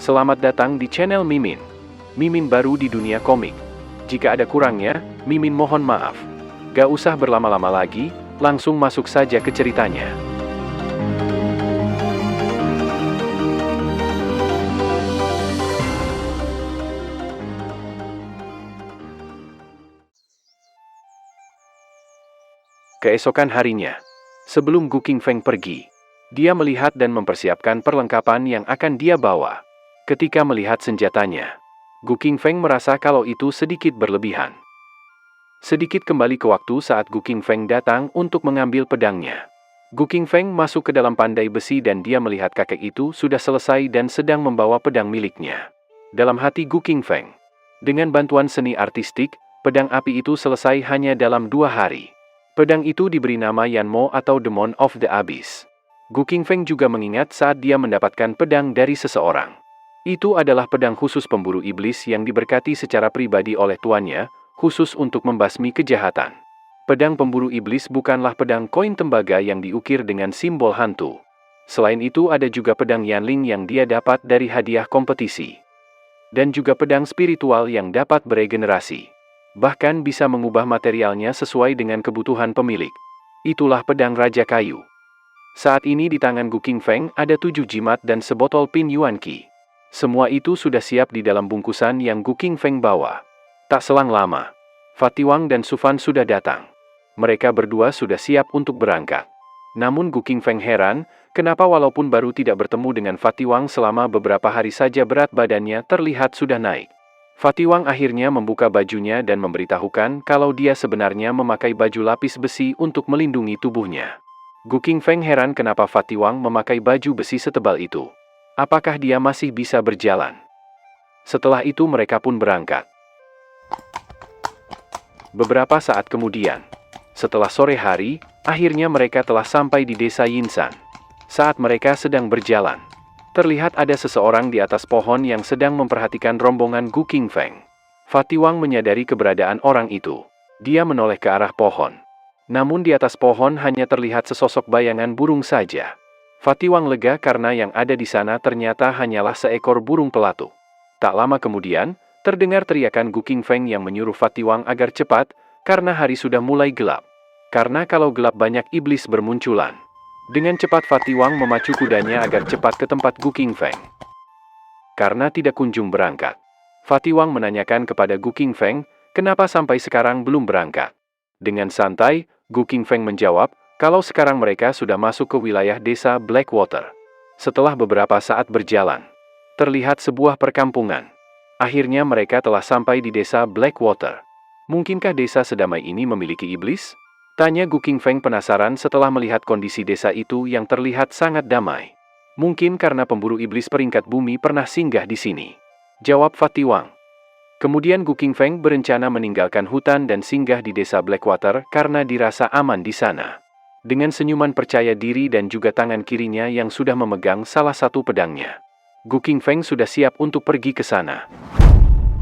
Selamat datang di channel Mimin. Mimin baru di dunia komik. Jika ada kurangnya, Mimin mohon maaf. Gak usah berlama-lama lagi, langsung masuk saja ke ceritanya. Keesokan harinya, sebelum Gu Qingfeng pergi, dia melihat dan mempersiapkan perlengkapan yang akan dia bawa. Ketika melihat senjatanya, Gu Qingfeng merasa kalau itu sedikit berlebihan. Sedikit kembali ke waktu saat Gu Qingfeng datang untuk mengambil pedangnya. Gu Qingfeng masuk ke dalam pandai besi dan dia melihat kakek itu sudah selesai dan sedang membawa pedang miliknya. Dalam hati Gu Qingfeng, dengan bantuan seni artistik, pedang api itu selesai hanya dalam 2 hari. Pedang itu diberi nama Yanmo atau Demon of the Abyss. Gu Qingfeng juga mengingat saat dia mendapatkan pedang dari seseorang. Itu adalah pedang khusus pemburu iblis yang diberkati secara pribadi oleh tuannya, khusus untuk membasmi kejahatan. Pedang pemburu iblis bukanlah pedang koin tembaga yang diukir dengan simbol hantu. Selain itu ada juga pedang Yanling yang dia dapat dari hadiah kompetisi. Dan juga pedang spiritual yang dapat beregenerasi. Bahkan bisa mengubah materialnya sesuai dengan kebutuhan pemilik. Itulah pedang Raja Kayu. Saat ini di tangan Gu Qingfeng ada 7 jimat dan sebotol Pin Yuan Qi. Semua itu sudah siap di dalam bungkusan yang Gu Qingfeng bawa. Tak selang lama, Fatiwang dan Sufan sudah datang. Mereka berdua sudah siap untuk berangkat. Namun Gu Qingfeng heran, kenapa walaupun baru tidak bertemu dengan Fatiwang selama beberapa hari saja berat badannya terlihat sudah naik. Fatiwang akhirnya membuka bajunya dan memberitahukan kalau dia sebenarnya memakai baju lapis besi untuk melindungi tubuhnya. Gu Qingfeng heran kenapa Fatiwang memakai baju besi setebal itu. Apakah dia masih bisa berjalan? Setelah itu mereka pun berangkat. Beberapa saat kemudian, setelah sore hari, akhirnya mereka telah sampai di desa Yinsan. Saat mereka sedang berjalan, terlihat ada seseorang di atas pohon yang sedang memperhatikan rombongan Gu Qingfeng. Fatiwang menyadari keberadaan orang itu. Dia menoleh ke arah pohon. Namun di atas pohon hanya terlihat sesosok bayangan burung saja. Fatiwang lega karena yang ada di sana ternyata hanyalah seekor burung pelatu. Tak lama kemudian, terdengar teriakan Gu Qingfeng yang menyuruh Fatiwang agar cepat, karena hari sudah mulai gelap. Karena kalau gelap banyak iblis bermunculan. Dengan cepat Fatiwang memacu kudanya agar cepat ke tempat Gu Qingfeng. Karena tidak kunjung berangkat, Fatiwang menanyakan kepada Gu Qingfeng, kenapa sampai sekarang belum berangkat. Dengan santai, Gu Qingfeng menjawab, kalau sekarang mereka sudah masuk ke wilayah desa Blackwater. Setelah beberapa saat berjalan, terlihat sebuah perkampungan. Akhirnya mereka telah sampai di desa Blackwater. Mungkinkah desa sedamai ini memiliki iblis? Tanya Gu Qingfeng penasaran setelah melihat kondisi desa itu yang terlihat sangat damai. Mungkin karena pemburu iblis peringkat bumi pernah singgah di sini. Jawab Fatiwang. Kemudian Gu Qingfeng berencana meninggalkan hutan dan singgah di desa Blackwater karena dirasa aman di sana. Dengan senyuman percaya diri dan juga tangan kirinya yang sudah memegang salah satu pedangnya, Gu Qingfeng sudah siap untuk pergi ke sana.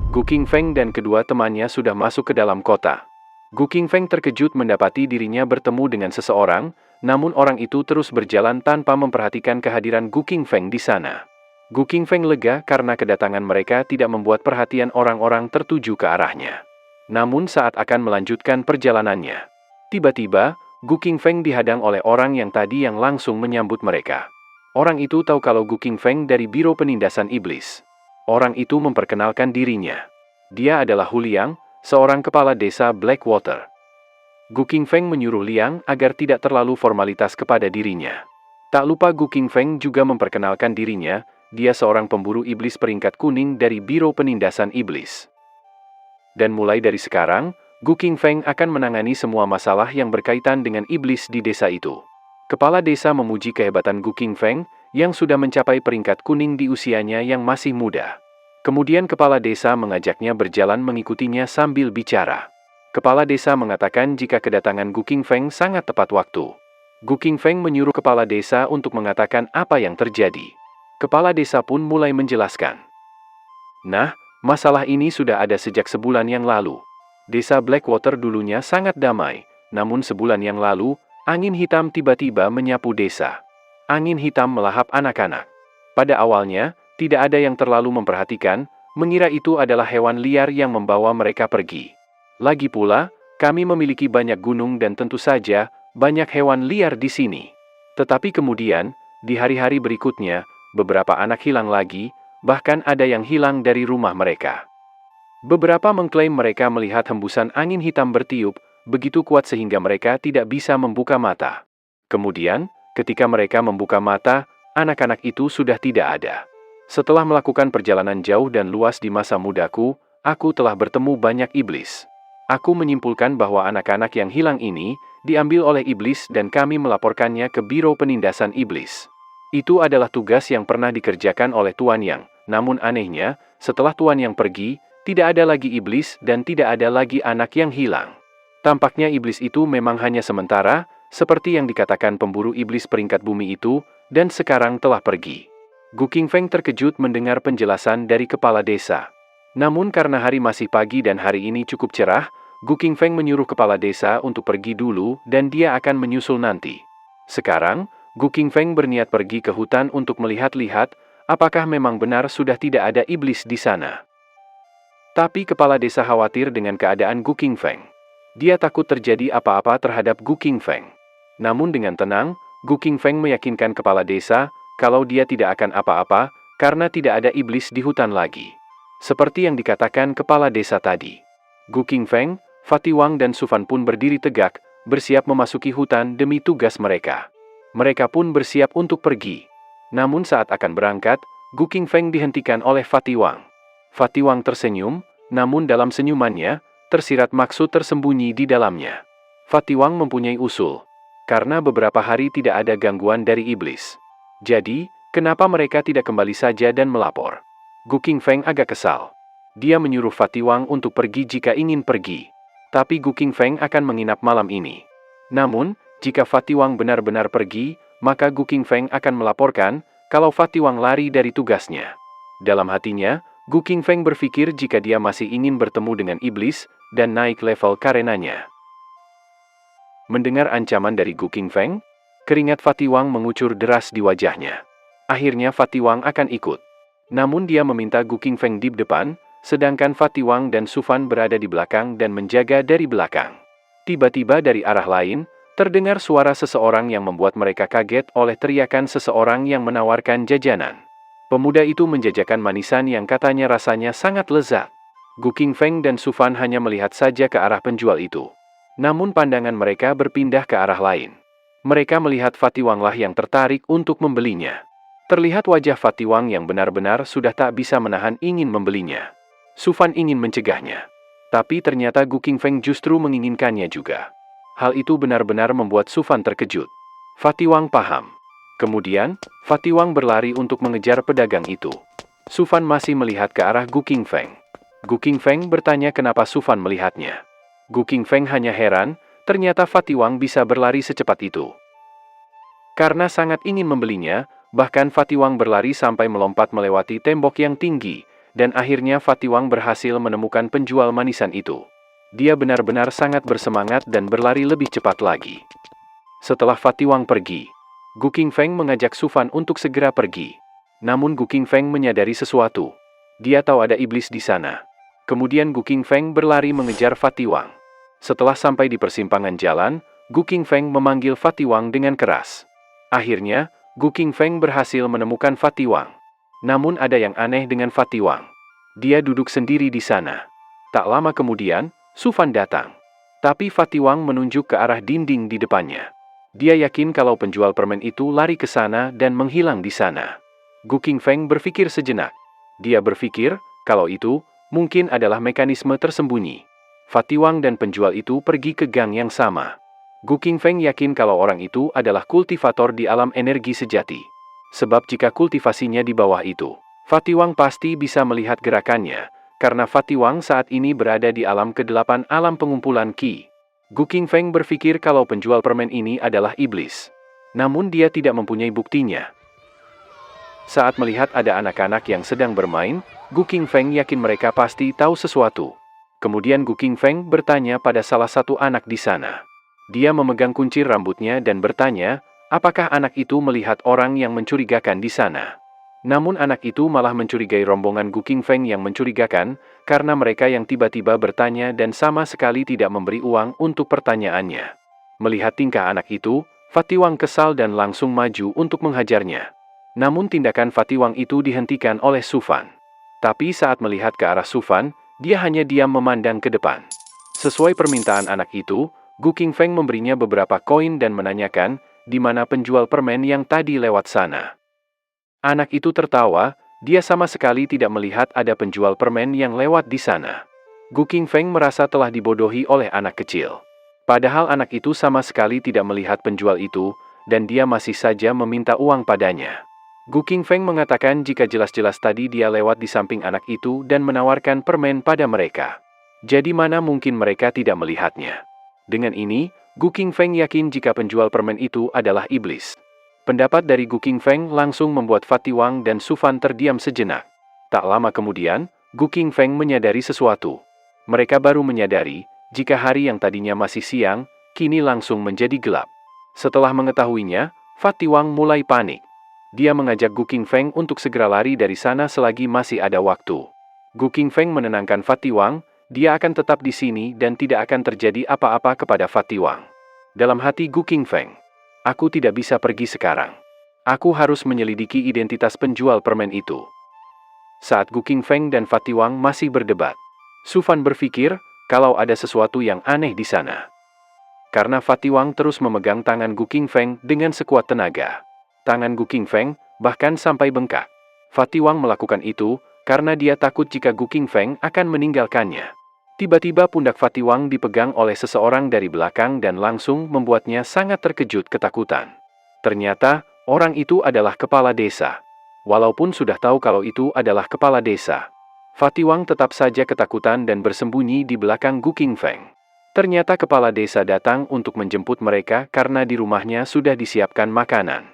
Gu Qingfeng dan kedua temannya sudah masuk ke dalam kota. Gu Qingfeng terkejut mendapati dirinya bertemu dengan seseorang, namun orang itu terus berjalan tanpa memperhatikan kehadiran Gu Qingfeng di sana. Gu Qingfeng lega karena kedatangan mereka tidak membuat perhatian orang-orang tertuju ke arahnya. Namun saat akan melanjutkan perjalanannya, tiba-tiba, Gu Qingfeng dihadang oleh orang yang tadi yang langsung menyambut mereka. Orang itu tahu kalau Gu Qingfeng dari Biro Penindasan Iblis. Orang itu memperkenalkan dirinya. Dia adalah Hu Liang, seorang kepala desa Blackwater. Gu Qingfeng menyuruh Liang agar tidak terlalu formalitas kepada dirinya. Tak lupa Gu Qingfeng juga memperkenalkan dirinya, dia seorang pemburu iblis peringkat kuning dari Biro Penindasan Iblis. Dan mulai dari sekarang, Gu Qingfeng akan menangani semua masalah yang berkaitan dengan iblis di desa itu. Kepala desa memuji kehebatan Gu Qingfeng, yang sudah mencapai peringkat kuning di usianya yang masih muda. Kemudian kepala desa mengajaknya berjalan mengikutinya sambil bicara. Kepala desa mengatakan jika kedatangan Gu Qingfeng sangat tepat waktu. Gu Qingfeng menyuruh kepala desa untuk mengatakan apa yang terjadi. Kepala desa pun mulai menjelaskan. Nah, masalah ini sudah ada sejak sebulan yang lalu. Desa Blackwater dulunya sangat damai, namun sebulan yang lalu, angin hitam tiba-tiba menyapu desa. Angin hitam melahap anak-anak. Pada awalnya, Tidak ada yang terlalu memperhatikan, mengira itu adalah hewan liar yang membawa mereka pergi. Lagi pula, kami memiliki banyak gunung dan tentu saja, banyak hewan liar di sini. Tetapi kemudian, di hari-hari berikutnya, beberapa anak hilang lagi, bahkan ada yang hilang dari rumah mereka. Beberapa mengklaim mereka melihat hembusan angin hitam bertiup, begitu kuat sehingga mereka tidak bisa membuka mata. Kemudian, ketika mereka membuka mata, anak-anak itu sudah tidak ada. Setelah melakukan perjalanan jauh dan luas di masa mudaku, aku telah bertemu banyak iblis. Aku menyimpulkan bahwa anak-anak yang hilang ini diambil oleh iblis dan kami melaporkannya ke Biro Penindasan Iblis. Itu adalah tugas yang pernah dikerjakan oleh Tuan Yang. Namun anehnya, setelah Tuan Yang pergi, tidak ada lagi iblis dan tidak ada lagi anak yang hilang. Tampaknya iblis itu memang hanya sementara, seperti yang dikatakan pemburu iblis peringkat bumi itu, dan sekarang telah pergi. Gu Qingfeng terkejut mendengar penjelasan dari kepala desa. Namun karena hari masih pagi dan hari ini cukup cerah, Gu Qingfeng menyuruh kepala desa untuk pergi dulu dan dia akan menyusul nanti. Sekarang, Gu Qingfeng berniat pergi ke hutan untuk melihat-lihat, apakah memang benar sudah tidak ada iblis di sana. Tapi kepala desa khawatir dengan keadaan Gu Qingfeng. Dia takut terjadi apa-apa terhadap Gu Qingfeng. Namun dengan tenang, Gu Qingfeng meyakinkan kepala desa, kalau dia tidak akan apa-apa, karena tidak ada iblis di hutan lagi. Seperti yang dikatakan kepala desa tadi. Gu Qingfeng, Fatiwang dan Sufan pun berdiri tegak, bersiap memasuki hutan demi tugas mereka. Mereka pun bersiap untuk pergi. Namun saat akan berangkat, Gu Qingfeng dihentikan oleh Fatiwang. Fatiwang tersenyum, namun dalam senyumannya, tersirat maksud tersembunyi di dalamnya. Fatiwang mempunyai usul. Karena beberapa hari tidak ada gangguan dari iblis. Jadi, kenapa mereka tidak kembali saja dan melapor? Gu Qingfeng agak kesal. Dia menyuruh Fatiwang untuk pergi jika ingin pergi. Tapi Gu Qingfeng akan menginap malam ini. Namun, jika Fatiwang benar-benar pergi, maka Gu Qingfeng akan melaporkan kalau Fatiwang lari dari tugasnya. Dalam hatinya, Gu Qingfeng berpikir jika dia masih ingin bertemu dengan iblis dan naik level karenanya. Mendengar ancaman dari Gu Qingfeng, keringat Fatiwang mengucur deras di wajahnya. Akhirnya Fatiwang akan ikut. Namun dia meminta Gu Qingfeng di depan, sedangkan Fatiwang dan Sufan berada di belakang dan menjaga dari belakang. Tiba-tiba dari arah lain, terdengar suara seseorang yang membuat mereka kaget oleh teriakan seseorang yang menawarkan jajanan. Pemuda itu menjajakan manisan yang katanya rasanya sangat lezat. Gu Qingfeng dan Sufan hanya melihat saja ke arah penjual itu. Namun pandangan mereka berpindah ke arah lain. Mereka melihat Fatiwanglah yang tertarik untuk membelinya. Terlihat wajah Fatiwang yang benar-benar sudah tak bisa menahan ingin membelinya. Sufan ingin mencegahnya. Tapi ternyata Gu Qingfeng justru menginginkannya juga. Hal itu benar-benar membuat Sufan terkejut. Fatiwang paham. Kemudian, Fatiwang berlari untuk mengejar pedagang itu. Sufan masih melihat ke arah Gu Qingfeng. Gu Qingfeng bertanya kenapa Sufan melihatnya. Gu Qingfeng hanya heran, ternyata Fatiwang bisa berlari secepat itu. Karena sangat ingin membelinya, bahkan Fatiwang berlari sampai melompat melewati tembok yang tinggi, dan akhirnya Fatiwang berhasil menemukan penjual manisan itu. Dia benar-benar sangat bersemangat dan berlari lebih cepat lagi. Setelah Fatiwang pergi, Gu Qingfeng mengajak Sufan untuk segera pergi. Namun Gu Qingfeng menyadari sesuatu. Dia tahu ada iblis di sana. Kemudian Gu Qingfeng berlari mengejar Fatiwang. Setelah sampai di persimpangan jalan, Gu Qingfeng memanggil Fatiwang dengan keras. Akhirnya, Gu Qingfeng berhasil menemukan Fatiwang. Namun ada yang aneh dengan Fatiwang. Dia duduk sendiri di sana. Tak lama kemudian, Sufan datang. Tapi Fatiwang menunjuk ke arah dinding di depannya. Dia yakin kalau penjual permen itu lari ke sana dan menghilang di sana. Gu Qingfeng berpikir sejenak. Dia berpikir, kalau itu, mungkin adalah mekanisme tersembunyi. Fatiwang dan penjual itu pergi ke gang yang sama. Gu Qingfeng yakin kalau orang itu adalah kultivator di alam energi sejati. Sebab jika kultivasinya di bawah itu, Fatiwang pasti bisa melihat gerakannya, karena Fatiwang saat ini berada di alam ke-8 alam pengumpulan Qi. Gu Qingfeng berpikir kalau penjual permen ini adalah iblis. Namun dia tidak mempunyai buktinya. Saat melihat ada anak-anak yang sedang bermain, Gu Qingfeng yakin mereka pasti tahu sesuatu. Kemudian Gu Qingfeng bertanya pada salah satu anak di sana. Dia memegang kuncir rambutnya dan bertanya, apakah anak itu melihat orang yang mencurigakan di sana? Namun anak itu malah mencurigai rombongan Gu Qingfeng yang mencurigakan, karena mereka yang tiba-tiba bertanya dan sama sekali tidak memberi uang untuk pertanyaannya. Melihat tingkah anak itu, Fatiwang kesal dan langsung maju untuk menghajarnya. Namun tindakan Fatiwang itu dihentikan oleh Sufan. Tapi saat melihat ke arah Sufan, dia hanya diam memandang ke depan. Sesuai permintaan anak itu, Gu Qingfeng memberinya beberapa koin dan menanyakan, di mana penjual permen yang tadi lewat sana. Anak itu tertawa, dia sama sekali tidak melihat ada penjual permen yang lewat di sana. Gu Qingfeng merasa telah dibodohi oleh anak kecil. Padahal anak itu sama sekali tidak melihat penjual itu, dan dia masih saja meminta uang padanya. Gu Qingfeng mengatakan jika jelas-jelas tadi dia lewat di samping anak itu dan menawarkan permen pada mereka. Jadi mana mungkin mereka tidak melihatnya. Dengan ini, Gu Qingfeng yakin jika penjual permen itu adalah iblis. Pendapat dari Gu Qingfeng langsung membuat Fatiwang dan Sufan terdiam sejenak. Tak lama kemudian, Gu Qingfeng menyadari sesuatu. Mereka baru menyadari, jika hari yang tadinya masih siang, kini langsung menjadi gelap. Setelah mengetahuinya, Fatiwang mulai panik. Dia mengajak Gu Qingfeng untuk segera lari dari sana selagi masih ada waktu. Gu Qingfeng menenangkan Fatiwang, dia akan tetap di sini dan tidak akan terjadi apa-apa kepada Fatiwang. Dalam hati Gu Qingfeng, aku tidak bisa pergi sekarang. Aku harus menyelidiki identitas penjual permen itu. Saat Gu Qingfeng dan Fatiwang masih berdebat, Sufan berpikir kalau ada sesuatu yang aneh di sana. Karena Fatiwang terus memegang tangan Gu Qingfeng dengan sekuat tenaga. Tangan Gu Qingfeng bahkan sampai bengkak. Fatiwang melakukan itu karena dia takut jika Gu Qingfeng akan meninggalkannya. Tiba-tiba pundak Fatiwang dipegang oleh seseorang dari belakang dan langsung membuatnya sangat terkejut ketakutan. Ternyata, orang itu adalah kepala desa. Walaupun sudah tahu kalau itu adalah kepala desa, Fatiwang tetap saja ketakutan dan bersembunyi di belakang Gu Qingfeng. Ternyata kepala desa datang untuk menjemput mereka karena di rumahnya sudah disiapkan makanan.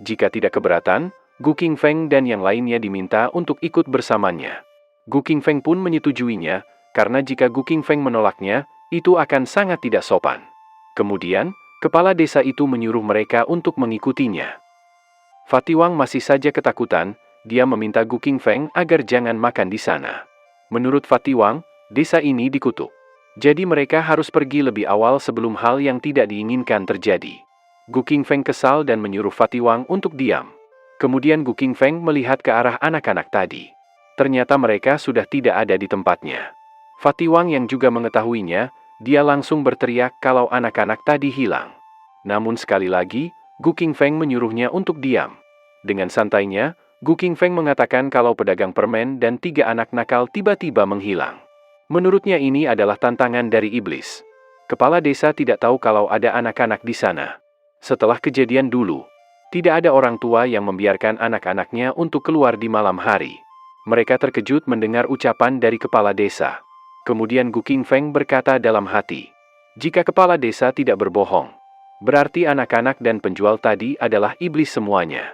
Jika tidak keberatan, Gu Qingfeng dan yang lainnya diminta untuk ikut bersamanya. Gu Qingfeng pun menyetujuinya, karena jika Gu Qingfeng menolaknya, itu akan sangat tidak sopan. Kemudian, kepala desa itu menyuruh mereka untuk mengikutinya. Fatiwang masih saja ketakutan, dia meminta Gu Qingfeng agar jangan makan di sana. Menurut Fatiwang, desa ini dikutuk. Jadi mereka harus pergi lebih awal sebelum hal yang tidak diinginkan terjadi. Gu Qingfeng kesal dan menyuruh Fatiwang untuk diam. Kemudian Gu Qingfeng melihat ke arah anak-anak tadi. Ternyata mereka sudah tidak ada di tempatnya. Fatiwang yang juga mengetahuinya, dia langsung berteriak kalau anak-anak tadi hilang. Namun sekali lagi, Gu Qingfeng menyuruhnya untuk diam. Dengan santainya, Gu Qingfeng mengatakan kalau pedagang permen dan 3 anak nakal tiba-tiba menghilang. Menurutnya ini adalah tantangan dari iblis. Kepala desa tidak tahu kalau ada anak-anak di sana. Setelah kejadian dulu, tidak ada orang tua yang membiarkan anak-anaknya untuk keluar di malam hari. Mereka terkejut mendengar ucapan dari kepala desa. Kemudian Gu Qingfeng berkata dalam hati, jika kepala desa tidak berbohong, berarti anak-anak dan penjual tadi adalah iblis semuanya.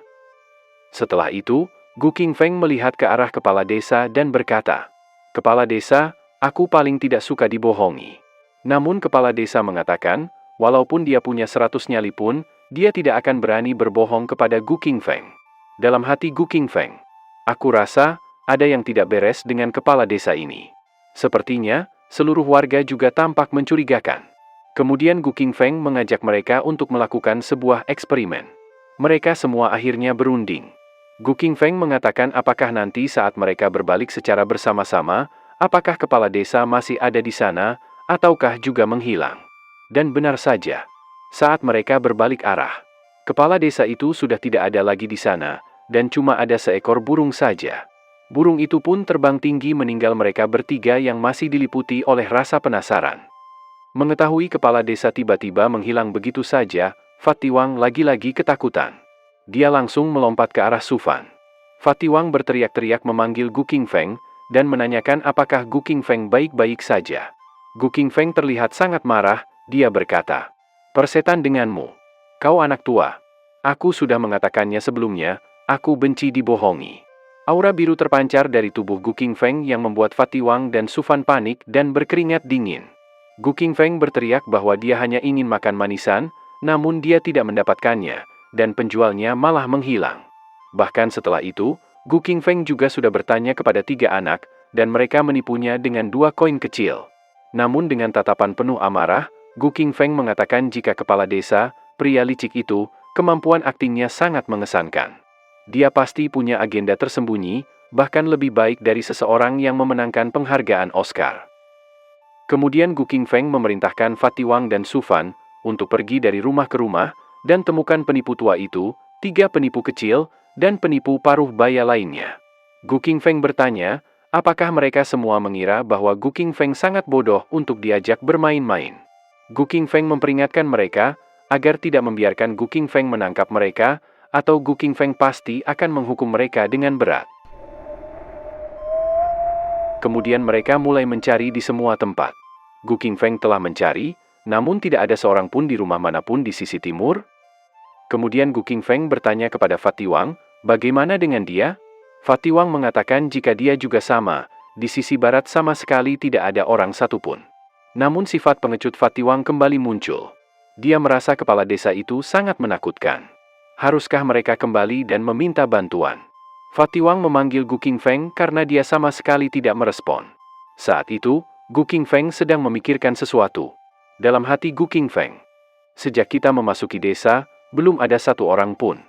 Setelah itu, Gu Qingfeng melihat ke arah kepala desa dan berkata, kepala desa, aku paling tidak suka dibohongi. Namun kepala desa mengatakan, walaupun dia punya 100 nyali pun, dia tidak akan berani berbohong kepada Gu Qingfeng. Dalam hati Gu Qingfeng, aku rasa ada yang tidak beres dengan kepala desa ini. Sepertinya, seluruh warga juga tampak mencurigakan. Kemudian Gu Qingfeng mengajak mereka untuk melakukan sebuah eksperimen. Mereka semua akhirnya berunding. Gu Qingfeng mengatakan apakah nanti saat mereka berbalik secara bersama-sama, apakah kepala desa masih ada di sana, ataukah juga menghilang. Dan benar saja, saat mereka berbalik arah, kepala desa itu sudah tidak ada lagi di sana, dan cuma ada seekor burung saja. Burung itu pun terbang tinggi meninggal mereka bertiga yang masih diliputi oleh rasa penasaran. Mengetahui kepala desa tiba-tiba menghilang begitu saja, Fatiwang lagi-lagi ketakutan. Dia langsung melompat ke arah Sufan. Fatiwang berteriak-teriak memanggil Gu Qingfeng, dan menanyakan apakah Gu Qingfeng baik-baik saja. Gu Qingfeng terlihat sangat marah, dia berkata, persetan denganmu. Kau anak tua. Aku sudah mengatakannya sebelumnya, aku benci dibohongi. Aura biru terpancar dari tubuh Gu Qingfeng yang membuat Fatiwang dan Sufan panik dan berkeringat dingin. Gu Qingfeng berteriak bahwa dia hanya ingin makan manisan, namun dia tidak mendapatkannya, dan penjualnya malah menghilang. Bahkan setelah itu, Gu Qingfeng juga sudah bertanya kepada 3 anak, dan mereka menipunya dengan 2 koin kecil. Namun dengan tatapan penuh amarah, Gu Qingfeng mengatakan jika kepala desa, pria licik itu, kemampuan aktingnya sangat mengesankan. Dia pasti punya agenda tersembunyi, bahkan lebih baik dari seseorang yang memenangkan penghargaan Oscar. Kemudian Gu Qingfeng memerintahkan Fatiwang dan Su Fan untuk pergi dari rumah ke rumah, dan temukan penipu tua itu, 3 penipu kecil, dan penipu paruh baya lainnya. Gu Qingfeng bertanya, apakah mereka semua mengira bahwa Gu Qingfeng sangat bodoh untuk diajak bermain-main. Gu Qingfeng memperingatkan mereka, agar tidak membiarkan Gu Qingfeng menangkap mereka, atau Gu Qingfeng pasti akan menghukum mereka dengan berat. Kemudian mereka mulai mencari di semua tempat. Gu Qingfeng telah mencari, namun tidak ada seorang pun di rumah manapun di sisi timur. Kemudian Gu Qingfeng bertanya kepada Fatiwang, bagaimana dengan dia? Fatiwang mengatakan jika dia juga sama, di sisi barat sama sekali tidak ada orang satupun. Namun sifat pengecut Fatiwang kembali muncul. Dia merasa kepala desa itu sangat menakutkan. Haruskah mereka kembali dan meminta bantuan? Fatiwang memanggil Gu Qingfeng karena dia sama sekali tidak merespon. Saat itu, Gu Qingfeng sedang memikirkan sesuatu. Dalam hati Gu Qingfeng, sejak kita memasuki desa, belum ada satu orang pun.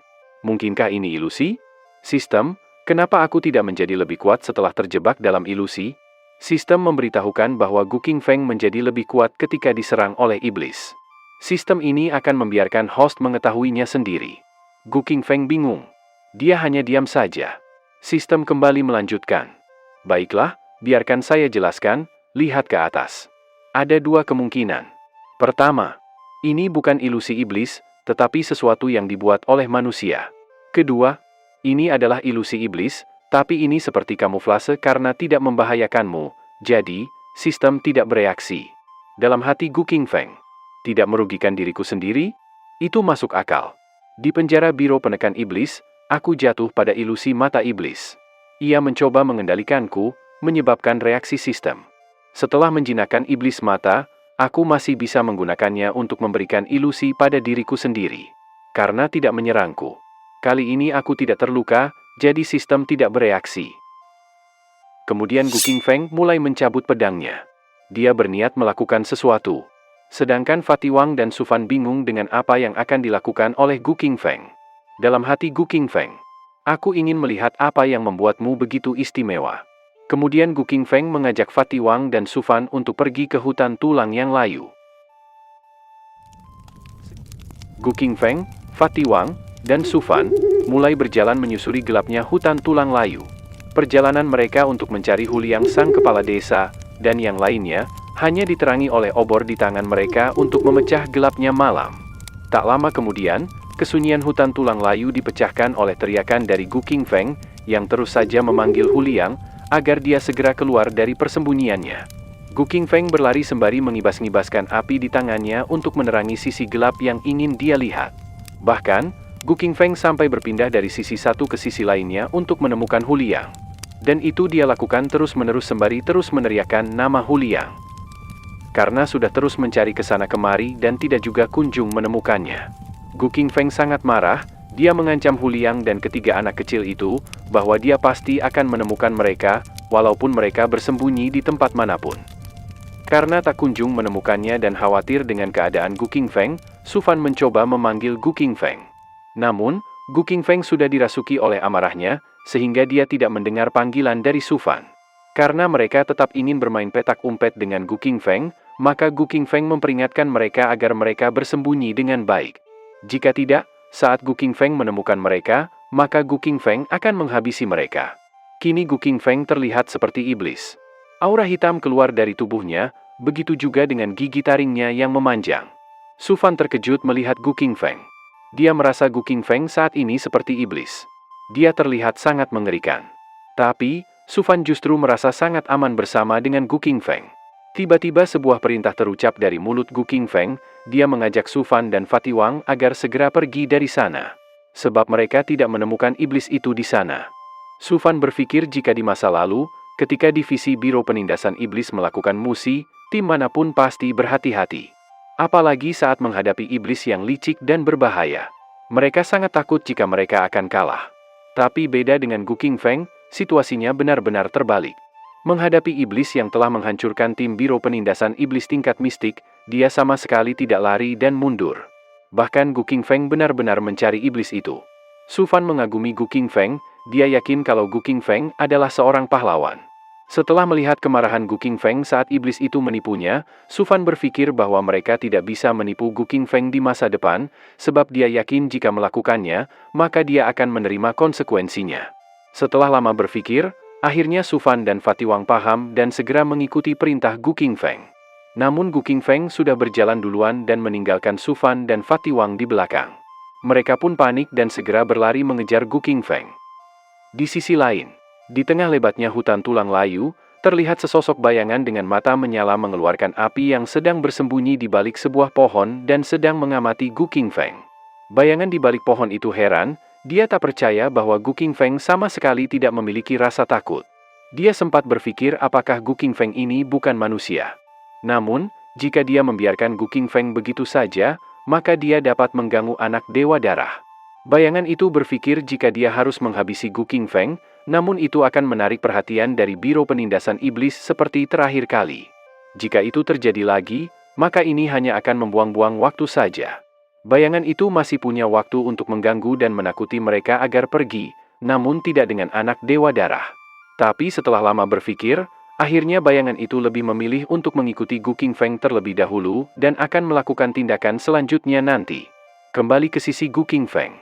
Mungkinkah ini ilusi? Sistem, kenapa aku tidak menjadi lebih kuat setelah terjebak dalam ilusi? Sistem memberitahukan bahwa Gu Qingfeng menjadi lebih kuat ketika diserang oleh iblis. Sistem ini akan membiarkan host mengetahuinya sendiri. Gu Qingfeng bingung. Dia hanya diam saja. Sistem kembali melanjutkan. Baiklah, biarkan saya jelaskan, lihat ke atas. Ada 2 kemungkinan. Pertama, ini bukan ilusi iblis, tetapi sesuatu yang dibuat oleh manusia. Kedua, ini adalah ilusi iblis, tapi ini seperti kamuflase karena tidak membahayakanmu, jadi, sistem tidak bereaksi. Dalam hati Gu Qingfeng, tidak merugikan diriku sendiri? Itu masuk akal. Di penjara biro penekan iblis, aku jatuh pada ilusi mata iblis. Ia mencoba mengendalikanku, menyebabkan reaksi sistem. Setelah menjinakkan iblis mata, aku masih bisa menggunakannya untuk memberikan ilusi pada diriku sendiri. Karena tidak menyerangku. Kali ini aku tidak terluka, jadi sistem tidak bereaksi. Kemudian Gu Qingfeng mulai mencabut pedangnya. Dia berniat melakukan sesuatu. Sedangkan Fatiwang dan Su Fan bingung dengan apa yang akan dilakukan oleh Gu Qingfeng. Dalam hati Gu Qingfeng, aku ingin melihat apa yang membuatmu begitu istimewa. Kemudian Gu Qingfeng mengajak Fatiwang dan Su Fan untuk pergi ke hutan tulang yang layu. Gu Qingfeng, Fatiwang, dan Su Fan mulai berjalan menyusuri gelapnya hutan tulang layu. Perjalanan mereka untuk mencari Huliang sang kepala desa, dan yang lainnya, hanya diterangi oleh obor di tangan mereka untuk memecah gelapnya malam. Tak lama kemudian, kesunyian hutan tulang layu dipecahkan oleh teriakan dari Gu Qingfeng, yang terus saja memanggil Huliang, agar dia segera keluar dari persembunyiannya. Gu Qingfeng berlari sembari mengibas-ngibaskan api di tangannya untuk menerangi sisi gelap yang ingin dia lihat. Bahkan, Gu Qingfeng sampai berpindah dari sisi satu ke sisi lainnya untuk menemukan Huliang. Dan itu dia lakukan terus-menerus sembari terus meneriakkan nama Huliang. Karena sudah terus mencari ke sana kemari dan tidak juga kunjung menemukannya. Gu Qingfeng sangat marah, dia mengancam Huliang dan ketiga anak kecil itu, bahwa dia pasti akan menemukan mereka, walaupun mereka bersembunyi di tempat manapun. Karena tak kunjung menemukannya dan khawatir dengan keadaan Gu Qingfeng, Su Fan mencoba memanggil Gu Qingfeng. Namun, Gu Qingfeng sudah dirasuki oleh amarahnya, sehingga dia tidak mendengar panggilan dari Su Fan. Karena mereka tetap ingin bermain petak umpet dengan Gu Qingfeng, maka Gu Qingfeng memperingatkan mereka agar mereka bersembunyi dengan baik. Jika tidak, saat Gu Qingfeng menemukan mereka, maka Gu Qingfeng akan menghabisi mereka. Kini Gu Qingfeng terlihat seperti iblis. Aura hitam keluar dari tubuhnya, begitu juga dengan gigi taringnya yang memanjang. Su Fan terkejut melihat Gu Qingfeng. Dia merasa Gu Qingfeng saat ini seperti iblis. Dia terlihat sangat mengerikan. Tapi, Su Fan justru merasa sangat aman bersama dengan Gu Qingfeng. Tiba-tiba sebuah perintah terucap dari mulut Gu Qingfeng, dia mengajak Su Fan dan Fatiwang agar segera pergi dari sana. Sebab mereka tidak menemukan iblis itu di sana. Su Fan berpikir jika di masa lalu, ketika divisi Biro Penindasan Iblis melakukan musi, tim manapun pasti berhati-hati. Apalagi saat menghadapi iblis yang licik dan berbahaya. Mereka sangat takut jika mereka akan kalah. Tapi beda dengan Gu Qingfeng, situasinya benar-benar terbalik. Menghadapi iblis yang telah menghancurkan tim Biro Penindasan Iblis tingkat mistik, dia sama sekali tidak lari dan mundur. Bahkan Gu Qingfeng benar-benar mencari iblis itu. Su Fan mengagumi Gu Qingfeng, dia yakin kalau Gu Qingfeng adalah seorang pahlawan. Setelah melihat kemarahan Gu Qingfeng saat iblis itu menipunya, Su Fan berpikir bahwa mereka tidak bisa menipu Gu Qingfeng di masa depan, sebab dia yakin jika melakukannya, maka dia akan menerima konsekuensinya. Setelah lama berpikir, akhirnya Su Fan dan Fatiwang paham dan segera mengikuti perintah Gu Qingfeng. Namun Gu Qingfeng sudah berjalan duluan dan meninggalkan Su Fan dan Fatiwang di belakang. Mereka pun panik dan segera berlari mengejar Gu Qingfeng. Di sisi lain, di tengah lebatnya hutan tulang layu, terlihat sesosok bayangan dengan mata menyala mengeluarkan api yang sedang bersembunyi di balik sebuah pohon dan sedang mengamati Gu Qingfeng. Bayangan di balik pohon itu heran, dia tak percaya bahwa Gu Qingfeng sama sekali tidak memiliki rasa takut. Dia sempat berpikir apakah Gu Qingfeng ini bukan manusia. Namun, jika dia membiarkan Gu Qingfeng begitu saja, maka dia dapat mengganggu anak Dewa Darah. Bayangan itu berpikir jika dia harus menghabisi Gu Qingfeng, namun itu akan menarik perhatian dari Biro Penindasan Iblis seperti terakhir kali. Jika itu terjadi lagi, maka ini hanya akan membuang-buang waktu saja. Bayangan itu masih punya waktu untuk mengganggu dan menakuti mereka agar pergi, namun tidak dengan anak Dewa Darah. Tapi setelah lama berpikir, akhirnya bayangan itu lebih memilih untuk mengikuti Gu Qingfeng terlebih dahulu dan akan melakukan tindakan selanjutnya nanti. Kembali ke sisi Gu Qingfeng.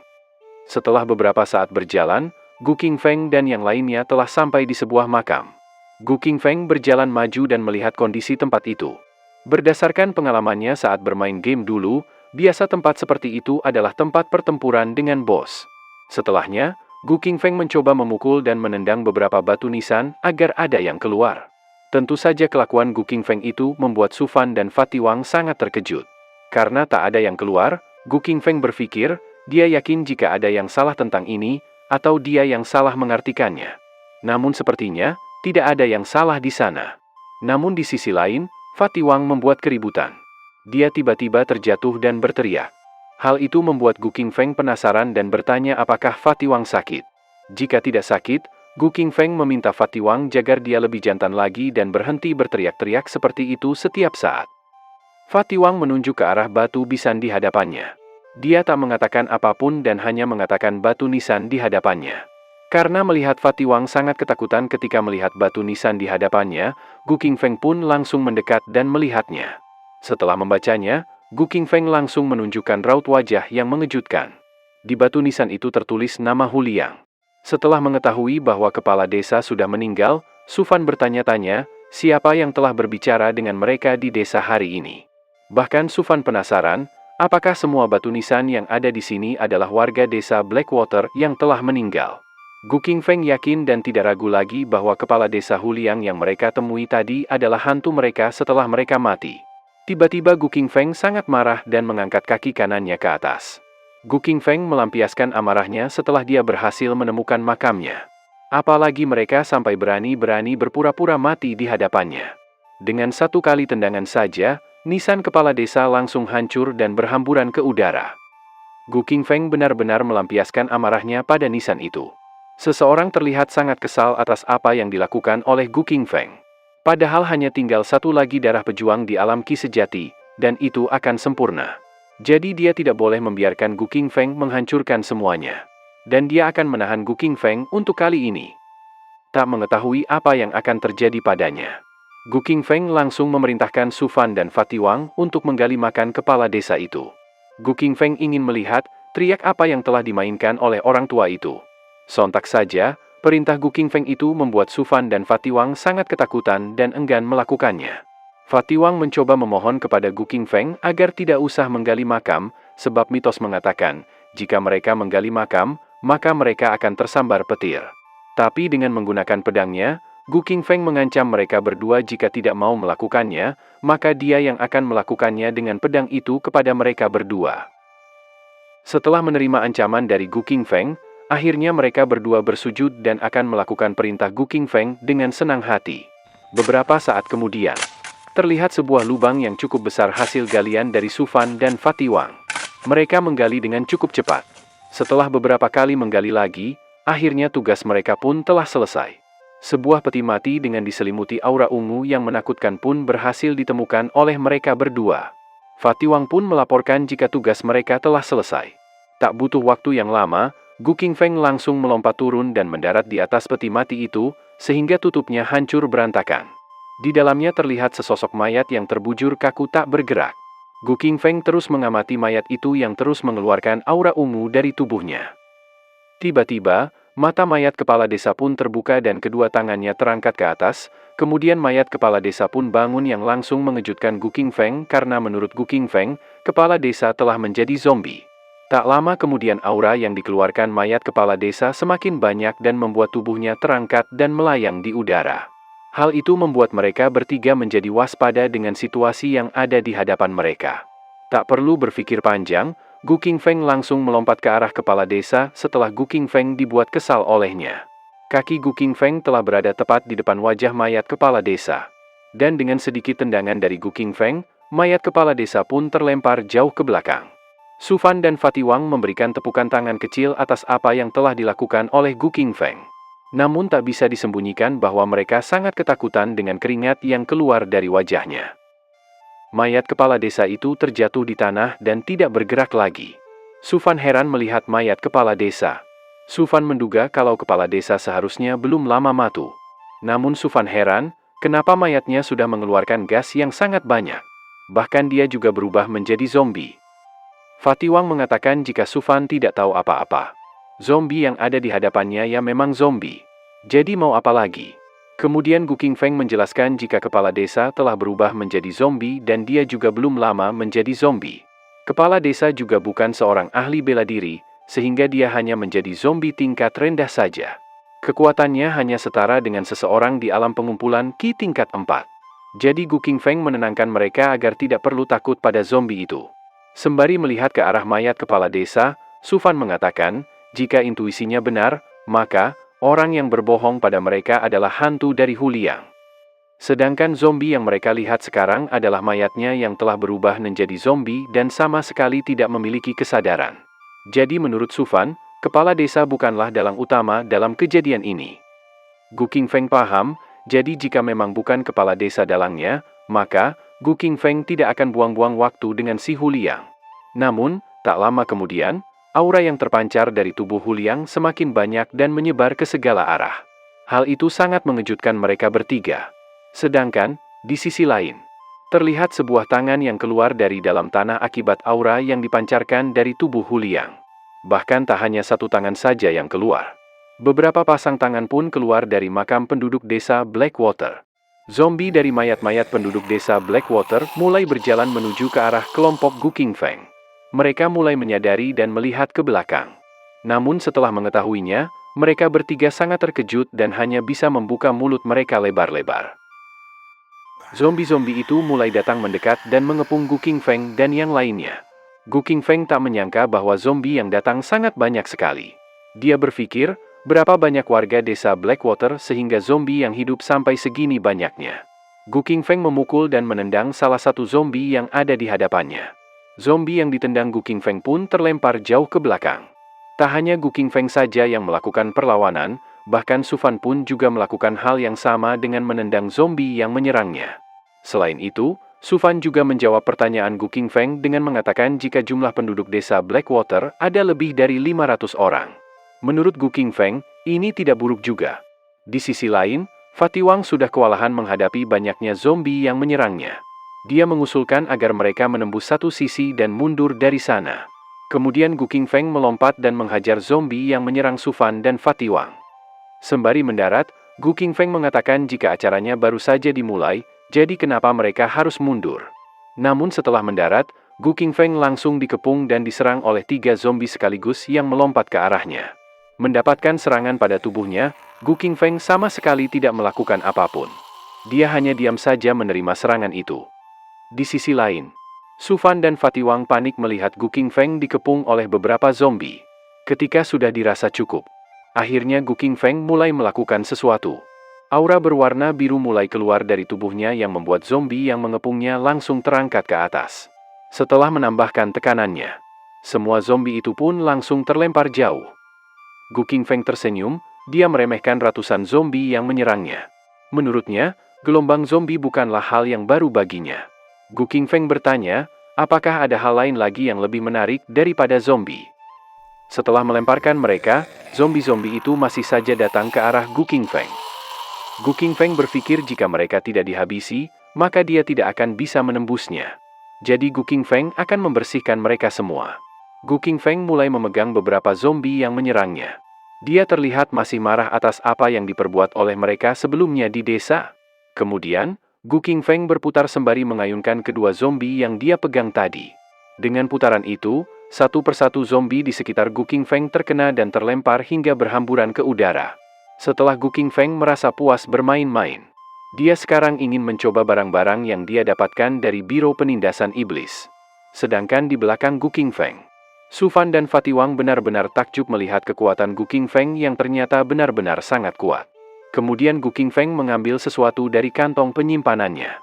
Setelah beberapa saat berjalan, Gu Qingfeng dan yang lainnya telah sampai di sebuah makam. Gu Qingfeng berjalan maju dan melihat kondisi tempat itu. Berdasarkan pengalamannya saat bermain game dulu, biasa tempat seperti itu adalah tempat pertempuran dengan bos. Setelahnya, Gu Qingfeng mencoba memukul dan menendang beberapa batu nisan agar ada yang keluar. Tentu saja kelakuan Gu Qingfeng itu membuat Su Fan dan Fatiwang sangat terkejut. Karena tak ada yang keluar, Gu Qingfeng berpikir, dia yakin jika ada yang salah tentang ini, atau dia yang salah mengartikannya. Namun sepertinya, tidak ada yang salah di sana. Namun di sisi lain, Fatiwang membuat keributan. Dia tiba-tiba terjatuh dan berteriak. Hal itu membuat Gu Qingfeng penasaran dan bertanya apakah Fatiwang sakit. Jika tidak sakit, Gu Qingfeng meminta Fatiwang jaga dia lebih jantan lagi dan berhenti berteriak-teriak seperti itu setiap saat. Fatiwang menunjuk ke arah batu bisan di hadapannya. Dia tak mengatakan apapun dan hanya mengatakan batu nisan di hadapannya. Karena melihat Fatiwang sangat ketakutan ketika melihat batu nisan di hadapannya, Gu Qingfeng pun langsung mendekat dan melihatnya. Setelah membacanya, Gu Qingfeng langsung menunjukkan raut wajah yang mengejutkan. Di batu nisan itu tertulis nama Huliang. Setelah mengetahui bahwa kepala desa sudah meninggal, Su Fan bertanya-tanya, siapa yang telah berbicara dengan mereka di desa hari ini. Bahkan Su Fan penasaran, apakah semua batu nisan yang ada di sini adalah warga desa Blackwater yang telah meninggal. Gu Qingfeng yakin dan tidak ragu lagi bahwa kepala desa Huliang yang mereka temui tadi adalah hantu mereka setelah mereka mati. Tiba-tiba Gu Qingfeng sangat marah dan mengangkat kaki kanannya ke atas. Gu Qingfeng melampiaskan amarahnya setelah dia berhasil menemukan makamnya. Apalagi mereka sampai berani-berani berpura-pura mati di hadapannya. Dengan satu kali tendangan saja, nisan kepala desa langsung hancur dan berhamburan ke udara. Gu Qingfeng benar-benar melampiaskan amarahnya pada nisan itu. Seseorang terlihat sangat kesal atas apa yang dilakukan oleh Gu Qingfeng. Padahal hanya tinggal satu lagi darah pejuang di alam Qi sejati, dan itu akan sempurna. Jadi dia tidak boleh membiarkan Gu Qingfeng menghancurkan semuanya. Dan dia akan menahan Gu Qingfeng untuk kali ini. Tak mengetahui apa yang akan terjadi padanya. Gu Qingfeng langsung memerintahkan Su Fan dan Fatiwang untuk menggali makam kepala desa itu. Gu Qingfeng ingin melihat triak apa yang telah dimainkan oleh orang tua itu. Sontak saja, perintah Gu Qingfeng itu membuat Su Fan dan Fatiwang sangat ketakutan dan enggan melakukannya. Fatiwang mencoba memohon kepada Gu Qingfeng agar tidak usah menggali makam, sebab mitos mengatakan, jika mereka menggali makam, maka mereka akan tersambar petir. Tapi dengan menggunakan pedangnya, Gu Qingfeng mengancam mereka berdua jika tidak mau melakukannya, maka dia yang akan melakukannya dengan pedang itu kepada mereka berdua. Setelah menerima ancaman dari Gu Qingfeng, akhirnya mereka berdua bersujud dan akan melakukan perintah Gu Qingfeng dengan senang hati. Beberapa saat kemudian, terlihat sebuah lubang yang cukup besar hasil galian dari Su Fan dan Fatiwang. Mereka menggali dengan cukup cepat. Setelah beberapa kali menggali lagi, Akhirnya tugas mereka pun telah selesai. Sebuah peti mati dengan diselimuti aura ungu yang menakutkan pun berhasil ditemukan oleh mereka berdua. Fatiwang pun melaporkan jika tugas mereka telah selesai. Tak butuh waktu yang lama, Gu Qingfeng langsung melompat turun dan mendarat di atas peti mati itu, sehingga tutupnya hancur berantakan. Di dalamnya terlihat sesosok mayat yang terbujur kaku tak bergerak. Gu Qingfeng terus mengamati mayat itu yang terus mengeluarkan aura ungu dari tubuhnya. Tiba-tiba, mata mayat kepala desa pun terbuka dan kedua tangannya terangkat ke atas, kemudian mayat kepala desa pun bangun yang langsung mengejutkan Gu Qingfeng karena menurut Gu Qingfeng, kepala desa telah menjadi zombie. Tak lama kemudian aura yang dikeluarkan mayat kepala desa semakin banyak dan membuat tubuhnya terangkat dan melayang di udara. Hal itu membuat mereka bertiga menjadi waspada dengan situasi yang ada di hadapan mereka. Tak perlu berpikir panjang, Gu Qingfeng langsung melompat ke arah kepala desa setelah Gu Qingfeng dibuat kesal olehnya. Kaki Gu Qingfeng telah berada tepat di depan wajah mayat kepala desa. Dan dengan sedikit tendangan dari Gu Qingfeng, mayat kepala desa pun terlempar jauh ke belakang. Su Fan dan Fatiwang memberikan tepukan tangan kecil atas apa yang telah dilakukan oleh Gu Qingfeng. Namun tak bisa disembunyikan bahwa mereka sangat ketakutan dengan keringat yang keluar dari wajahnya. Mayat kepala desa itu terjatuh di tanah dan tidak bergerak lagi. Su Fan heran melihat mayat kepala desa. Su Fan menduga kalau kepala desa seharusnya belum lama mati. Namun Su Fan heran, kenapa mayatnya sudah mengeluarkan gas yang sangat banyak. Bahkan dia juga berubah menjadi zombie. Fatiwang mengatakan jika Su Fan tidak tahu apa-apa. Zombie yang ada di hadapannya ya memang zombie. Jadi mau apa lagi? Kemudian Gu Qingfeng menjelaskan jika kepala desa telah berubah menjadi zombie dan dia juga belum lama menjadi zombie. Kepala desa juga bukan seorang ahli bela diri, sehingga dia hanya menjadi zombie tingkat rendah saja. Kekuatannya hanya setara dengan seseorang di alam pengumpulan Qi tingkat 4. Jadi Gu Qingfeng menenangkan mereka agar tidak perlu takut pada zombie itu. Sembari melihat ke arah mayat kepala desa, Su Fan mengatakan, jika intuisinya benar, maka orang yang berbohong pada mereka adalah hantu dari Huliang. Sedangkan zombie yang mereka lihat sekarang adalah mayatnya yang telah berubah menjadi zombie dan sama sekali tidak memiliki kesadaran. Jadi menurut Su Fan, kepala desa bukanlah dalang utama dalam kejadian ini. Gu Qingfeng paham, jadi jika memang bukan kepala desa dalangnya, maka Gu Qingfeng tidak akan buang-buang waktu dengan si Huliang. Namun, tak lama kemudian, aura yang terpancar dari tubuh Huliang semakin banyak dan menyebar ke segala arah. Hal itu sangat mengejutkan mereka bertiga. Sedangkan, di sisi lain, terlihat sebuah tangan yang keluar dari dalam tanah akibat aura yang dipancarkan dari tubuh Huliang. Bahkan tak hanya satu tangan saja yang keluar. Beberapa pasang tangan pun keluar dari makam penduduk desa Blackwater. Zombie dari mayat-mayat penduduk desa Blackwater mulai berjalan menuju ke arah kelompok Gu Qingfeng. Mereka mulai menyadari dan melihat ke belakang. Namun setelah mengetahuinya, mereka bertiga sangat terkejut dan hanya bisa membuka mulut mereka lebar-lebar. Zombie-zombie itu mulai datang mendekat dan mengepung Gu Qingfeng dan yang lainnya. Gu Qingfeng tak menyangka bahwa zombie yang datang sangat banyak sekali. Dia berpikir, berapa banyak warga desa Blackwater sehingga zombie yang hidup sampai segini banyaknya. Gu Qingfeng memukul dan menendang salah satu zombie yang ada di hadapannya. Zombie yang ditendang Gu Qingfeng pun terlempar jauh ke belakang. Tak hanya Gu Qingfeng saja yang melakukan perlawanan, bahkan Su Fan pun juga melakukan hal yang sama dengan menendang zombie yang menyerangnya. Selain itu, Su Fan juga menjawab pertanyaan Gu Qingfeng dengan mengatakan jika jumlah penduduk desa Blackwater ada lebih dari 500 orang. Menurut Gu Qingfeng, ini tidak buruk juga. Di sisi lain, Fatiwang sudah kewalahan menghadapi banyaknya zombie yang menyerangnya. Dia mengusulkan agar mereka menembus satu sisi dan mundur dari sana. Kemudian Gu Qingfeng melompat dan menghajar zombie yang menyerang Su Fan dan Fatiwang. Sembari mendarat, Gu Qingfeng mengatakan jika acaranya baru saja dimulai, jadi kenapa mereka harus mundur. Namun setelah mendarat, Gu Qingfeng langsung dikepung dan diserang oleh 3 zombie sekaligus yang melompat ke arahnya. Mendapatkan serangan pada tubuhnya, Gu Qingfeng sama sekali tidak melakukan apapun. Dia hanya diam saja menerima serangan itu. Di sisi lain, Su Fan dan Fatiwang panik melihat Gu Qingfeng dikepung oleh beberapa zombie. Ketika sudah dirasa cukup, akhirnya Gu Qingfeng mulai melakukan sesuatu. Aura berwarna biru mulai keluar dari tubuhnya yang membuat zombie yang mengepungnya langsung terangkat ke atas. Setelah menambahkan tekanannya, semua zombie itu pun langsung terlempar jauh. Gu Qingfeng tersenyum, dia meremehkan ratusan zombie yang menyerangnya. Menurutnya, gelombang zombie bukanlah hal yang baru baginya. Gu Qingfeng bertanya, apakah ada hal lain lagi yang lebih menarik daripada zombie? Setelah melemparkan mereka, zombie-zombie itu masih saja datang ke arah Gu Qingfeng. Gu Qingfeng berpikir jika mereka tidak dihabisi, maka dia tidak akan bisa menembusnya. Jadi Gu Qingfeng akan membersihkan mereka semua. Gu Qingfeng mulai memegang beberapa zombie yang menyerangnya. Dia terlihat masih marah atas apa yang diperbuat oleh mereka sebelumnya di desa. Kemudian, Gu Qingfeng berputar sembari mengayunkan kedua zombie yang dia pegang tadi. Dengan putaran itu, satu persatu zombie di sekitar Gu Qingfeng terkena dan terlempar hingga berhamburan ke udara. Setelah Gu Qingfeng merasa puas bermain-main, dia sekarang ingin mencoba barang-barang yang dia dapatkan dari Biro Penindasan Iblis. Sedangkan di belakang Gu Qingfeng, Su Fan dan Fatiwang benar-benar takjub melihat kekuatan Gu Qingfeng yang ternyata benar-benar sangat kuat. Kemudian Gu Qingfeng mengambil sesuatu dari kantong penyimpanannya.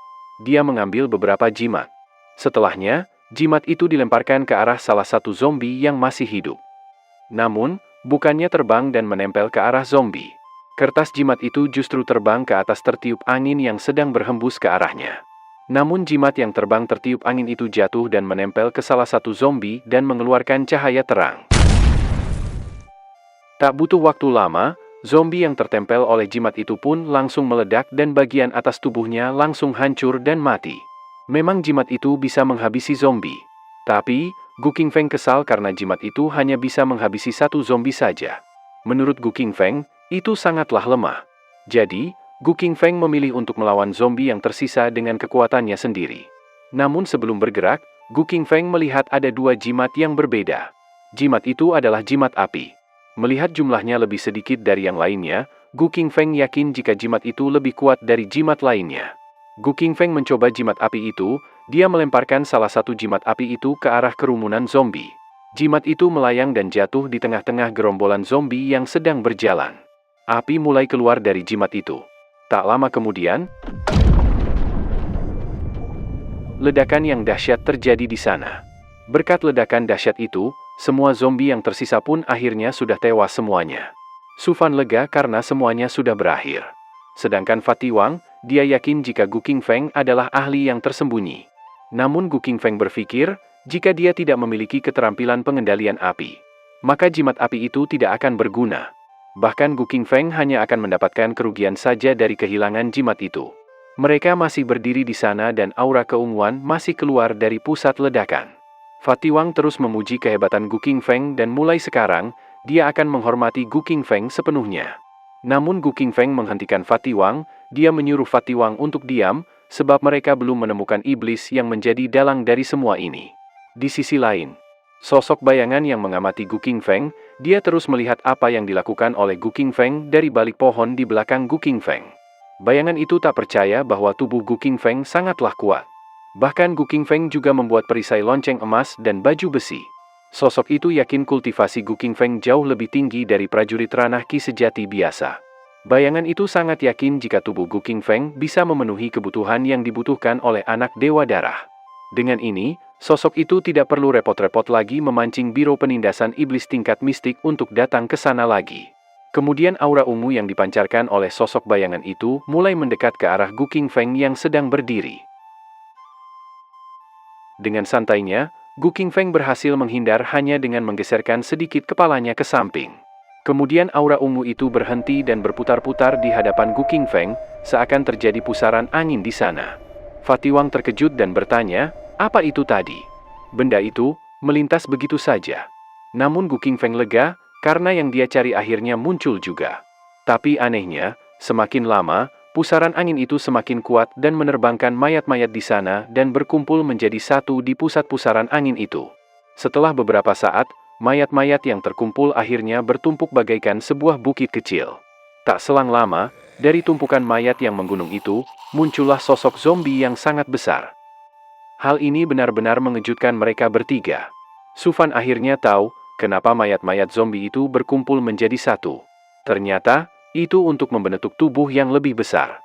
Dia mengambil beberapa jimat. Setelahnya, jimat itu dilemparkan ke arah salah satu zombie yang masih hidup. Namun, bukannya terbang dan menempel ke arah zombie. Kertas jimat itu justru terbang ke atas tertiup angin yang sedang berhembus ke arahnya. Namun jimat yang terbang tertiup angin itu jatuh dan menempel ke salah satu zombie dan mengeluarkan cahaya terang. Tak butuh waktu lama, zombie yang tertempel oleh jimat itu pun langsung meledak dan bagian atas tubuhnya langsung hancur dan mati. Memang jimat itu bisa menghabisi zombie. Tapi, Gu Qingfeng kesal karena jimat itu hanya bisa menghabisi satu zombie saja. Menurut Gu Qingfeng, itu sangatlah lemah. Jadi, Gu Qingfeng memilih untuk melawan zombie yang tersisa dengan kekuatannya sendiri. Namun sebelum bergerak, Gu Qingfeng melihat ada dua jimat yang berbeda. Jimat itu adalah jimat api. Melihat jumlahnya lebih sedikit dari yang lainnya, Gu Qingfeng yakin jika jimat itu lebih kuat dari jimat lainnya. Gu Qingfeng mencoba jimat api itu, dia melemparkan salah satu jimat api itu ke arah kerumunan zombie. Jimat itu melayang dan jatuh di tengah-tengah gerombolan zombie yang sedang berjalan. Api mulai keluar dari jimat itu. Tak lama kemudian, ledakan yang dahsyat terjadi di sana. Berkat ledakan dahsyat itu, semua zombie yang tersisa pun akhirnya sudah tewas semuanya. Su Fan lega karena semuanya sudah berakhir. Sedangkan Fatiwang, dia yakin jika Gu Qingfeng adalah ahli yang tersembunyi. Namun Gu Qingfeng berpikir, jika dia tidak memiliki keterampilan pengendalian api, maka jimat api itu tidak akan berguna. Bahkan Gu Qingfeng hanya akan mendapatkan kerugian saja dari kehilangan jimat itu. Mereka masih berdiri di sana dan aura keunguan masih keluar dari pusat ledakan. Fatiwang terus memuji kehebatan Gu Qingfeng dan mulai sekarang, dia akan menghormati Gu Qingfeng sepenuhnya. Namun Gu Qingfeng menghentikan Fatiwang, dia menyuruh Fatiwang untuk diam, sebab mereka belum menemukan iblis yang menjadi dalang dari semua ini. Di sisi lain, sosok bayangan yang mengamati Gu Qingfeng, dia terus melihat apa yang dilakukan oleh Gu Qingfeng dari balik pohon di belakang Gu Qingfeng. Bayangan itu tak percaya bahwa tubuh Gu Qingfeng sangatlah kuat. Bahkan Gu Qingfeng juga membuat perisai lonceng emas dan baju besi. Sosok itu yakin kultivasi Gu Qingfeng jauh lebih tinggi dari prajurit ranah ki sejati biasa. Bayangan itu sangat yakin jika tubuh Gu Qingfeng bisa memenuhi kebutuhan yang dibutuhkan oleh anak Dewa Darah. Dengan ini, sosok itu tidak perlu repot-repot lagi memancing Biro Penindasan Iblis tingkat mistik untuk datang ke sana lagi. Kemudian aura ungu yang dipancarkan oleh sosok bayangan itu mulai mendekat ke arah Gu Qingfeng yang sedang berdiri. Dengan santainya, Gu Qingfeng berhasil menghindar hanya dengan menggeserkan sedikit kepalanya ke samping. Kemudian aura ungu itu berhenti dan berputar-putar di hadapan Gu Qingfeng, seakan terjadi pusaran angin di sana. Fatiwang terkejut dan bertanya, apa itu tadi? Benda itu melintas begitu saja. Namun Gu Qingfeng lega, karena yang dia cari akhirnya muncul juga. Tapi anehnya, semakin lama, pusaran angin itu semakin kuat dan menerbangkan mayat-mayat di sana dan berkumpul menjadi satu di pusat pusaran angin itu. Setelah beberapa saat, mayat-mayat yang terkumpul akhirnya bertumpuk bagaikan sebuah bukit kecil. Tak selang lama, dari tumpukan mayat yang menggunung itu, muncullah sosok zombie yang sangat besar. Hal ini benar-benar mengejutkan mereka bertiga. Su Fan akhirnya tahu, kenapa mayat-mayat zombie itu berkumpul menjadi satu. Ternyata, itu untuk membentuk tubuh yang lebih besar.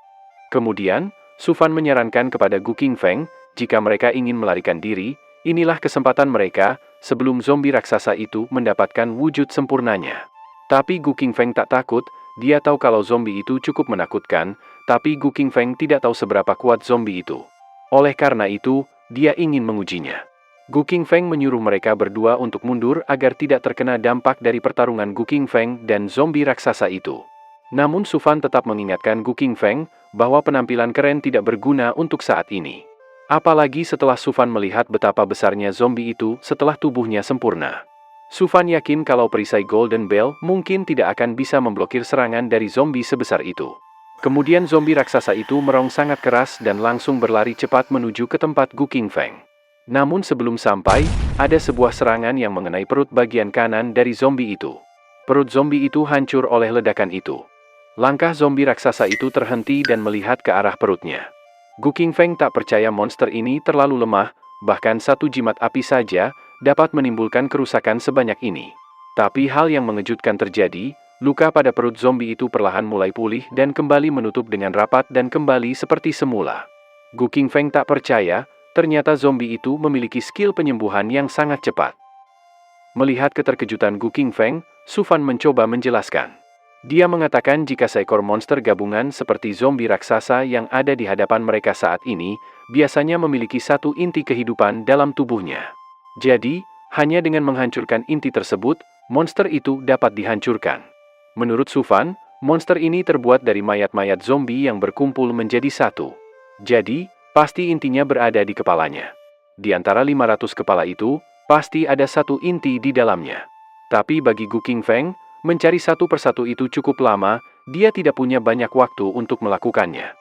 Kemudian, Su Fan menyarankan kepada Gu Qingfeng, jika mereka ingin melarikan diri, inilah kesempatan mereka, sebelum zombie raksasa itu mendapatkan wujud sempurnanya. Tapi Gu Qingfeng tak takut, dia tahu kalau zombie itu cukup menakutkan, tapi Gu Qingfeng tidak tahu seberapa kuat zombie itu. Oleh karena itu, dia ingin mengujinya. Gu Qingfeng menyuruh mereka berdua untuk mundur agar tidak terkena dampak dari pertarungan Gu Qingfeng dan zombie raksasa itu. Namun Su Fan tetap mengingatkan Gu Qingfeng bahwa penampilan keren tidak berguna untuk saat ini. Apalagi setelah Su Fan melihat betapa besarnya zombie itu setelah tubuhnya sempurna. Su Fan yakin kalau perisai Golden Bell mungkin tidak akan bisa memblokir serangan dari zombie sebesar itu. Kemudian zombie raksasa itu merong sangat keras dan langsung berlari cepat menuju ke tempat Gu Qingfeng. Namun sebelum sampai, ada sebuah serangan yang mengenai perut bagian kanan dari zombie itu. Perut zombie itu hancur oleh ledakan itu. Langkah zombie raksasa itu terhenti dan melihat ke arah perutnya. Gu Qingfeng tak percaya monster ini terlalu lemah, bahkan satu jimat api saja dapat menimbulkan kerusakan sebanyak ini. Tapi hal yang mengejutkan terjadi, luka pada perut zombie itu perlahan mulai pulih dan kembali menutup dengan rapat dan kembali seperti semula. Gu Qingfeng tak percaya, ternyata zombie itu memiliki skill penyembuhan yang sangat cepat. Melihat keterkejutan Gu Qingfeng, Su Fan mencoba menjelaskan. Dia mengatakan jika seekor monster gabungan seperti zombie raksasa yang ada di hadapan mereka saat ini, biasanya memiliki satu inti kehidupan dalam tubuhnya. Jadi, hanya dengan menghancurkan inti tersebut, monster itu dapat dihancurkan. Menurut Su Fan, monster ini terbuat dari mayat-mayat zombie yang berkumpul menjadi satu. Jadi, pasti intinya berada di kepalanya. Di antara 500 kepala itu, pasti ada satu inti di dalamnya. Tapi bagi Gu Qingfeng, mencari satu persatu itu cukup lama, dia tidak punya banyak waktu untuk melakukannya.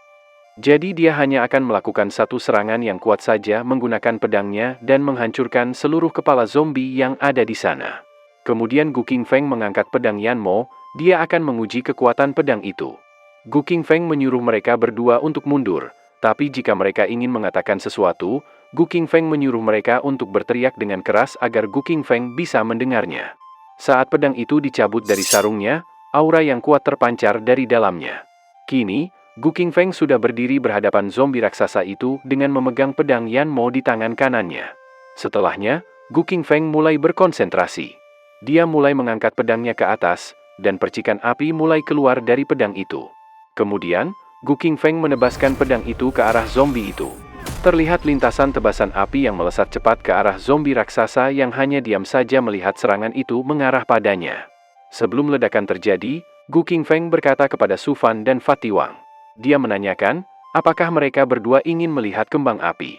Jadi dia hanya akan melakukan satu serangan yang kuat saja menggunakan pedangnya dan menghancurkan seluruh kepala zombie yang ada di sana. Kemudian Gu Qingfeng mengangkat pedang Yanmo, dia akan menguji kekuatan pedang itu. Gu Qingfeng menyuruh mereka berdua untuk mundur, tapi jika mereka ingin mengatakan sesuatu, Gu Qingfeng menyuruh mereka untuk berteriak dengan keras agar Gu Qingfeng bisa mendengarnya. Saat pedang itu dicabut dari sarungnya, aura yang kuat terpancar dari dalamnya. Kini, Gu Qingfeng sudah berdiri berhadapan zombie raksasa itu dengan memegang pedang Yanmo di tangan kanannya. Setelahnya, Gu Qingfeng mulai berkonsentrasi. Dia mulai mengangkat pedangnya ke atas, dan percikan api mulai keluar dari pedang itu. Kemudian, Gu Qingfeng menebaskan pedang itu ke arah zombie itu. Terlihat lintasan tebasan api yang melesat cepat ke arah zombie raksasa yang hanya diam saja melihat serangan itu mengarah padanya. Sebelum ledakan terjadi, Gu Qingfeng berkata kepada Su Fan dan Fatiwang. Dia menanyakan, apakah mereka berdua ingin melihat kembang api.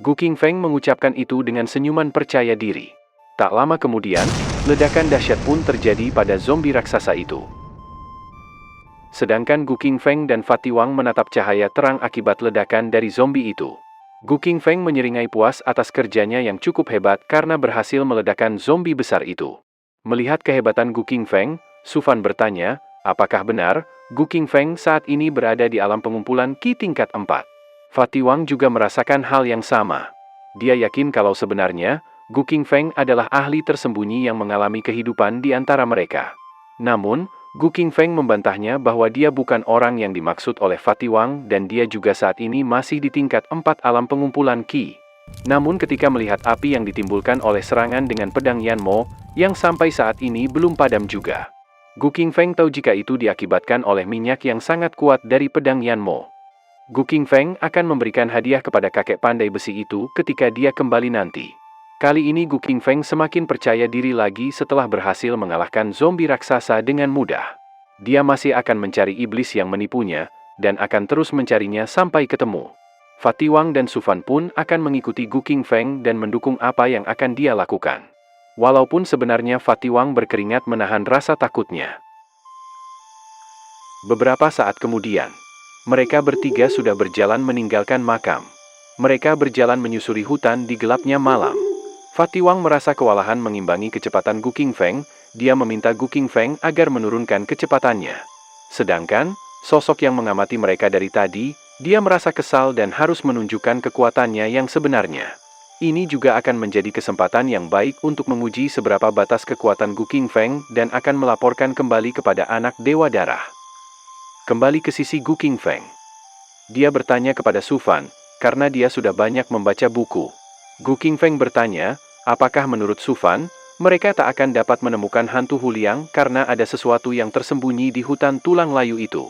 Gu Qingfeng mengucapkan itu dengan senyuman percaya diri. Tak lama kemudian, ledakan dahsyat pun terjadi pada zombie raksasa itu. Sedangkan Gu Qingfeng dan Fatiwang menatap cahaya terang akibat ledakan dari zombie itu. Gu Qingfeng menyeringai puas atas kerjanya yang cukup hebat karena berhasil meledakkan zombie besar itu. Melihat kehebatan Gu Qingfeng, Su Fan bertanya, apakah benar, Gu Qingfeng saat ini berada di alam pengumpulan Qi tingkat 4? Fatiwang juga merasakan hal yang sama. Dia yakin kalau sebenarnya, Gu Qingfeng adalah ahli tersembunyi yang mengalami kehidupan di antara mereka. Namun, Gu Qingfeng membantahnya bahwa dia bukan orang yang dimaksud oleh Fatiwang dan dia juga saat ini masih di tingkat 4 alam pengumpulan Qi. Namun ketika melihat api yang ditimbulkan oleh serangan dengan pedang Yanmo, yang sampai saat ini belum padam juga. Gu Qingfeng tahu jika itu diakibatkan oleh minyak yang sangat kuat dari pedang Yanmo. Gu Qingfeng akan memberikan hadiah kepada kakek pandai besi itu ketika dia kembali nanti. Kali ini Gu Qingfeng semakin percaya diri lagi setelah berhasil mengalahkan zombie raksasa dengan mudah. Dia masih akan mencari iblis yang menipunya, dan akan terus mencarinya sampai ketemu. Fatiwang dan Su Fan pun akan mengikuti Gu Qingfeng dan mendukung apa yang akan dia lakukan. Walaupun sebenarnya Fatiwang berkeringat menahan rasa takutnya. Beberapa saat kemudian, mereka bertiga sudah berjalan meninggalkan makam. Mereka berjalan menyusuri hutan di gelapnya malam. Fatiwang merasa kewalahan mengimbangi kecepatan Gu Qingfeng, dia meminta Gu Qingfeng agar menurunkan kecepatannya. Sedangkan, sosok yang mengamati mereka dari tadi, dia merasa kesal dan harus menunjukkan kekuatannya yang sebenarnya. Ini juga akan menjadi kesempatan yang baik untuk menguji seberapa batas kekuatan Gu Qingfeng dan akan melaporkan kembali kepada anak Dewa Darah. Kembali ke sisi Gu Qingfeng. Dia bertanya kepada Su Fan, karena dia sudah banyak membaca buku. Gu Qingfeng bertanya, apakah menurut Su Fan, mereka tak akan dapat menemukan hantu Huliang karena ada sesuatu yang tersembunyi di hutan tulang layu itu.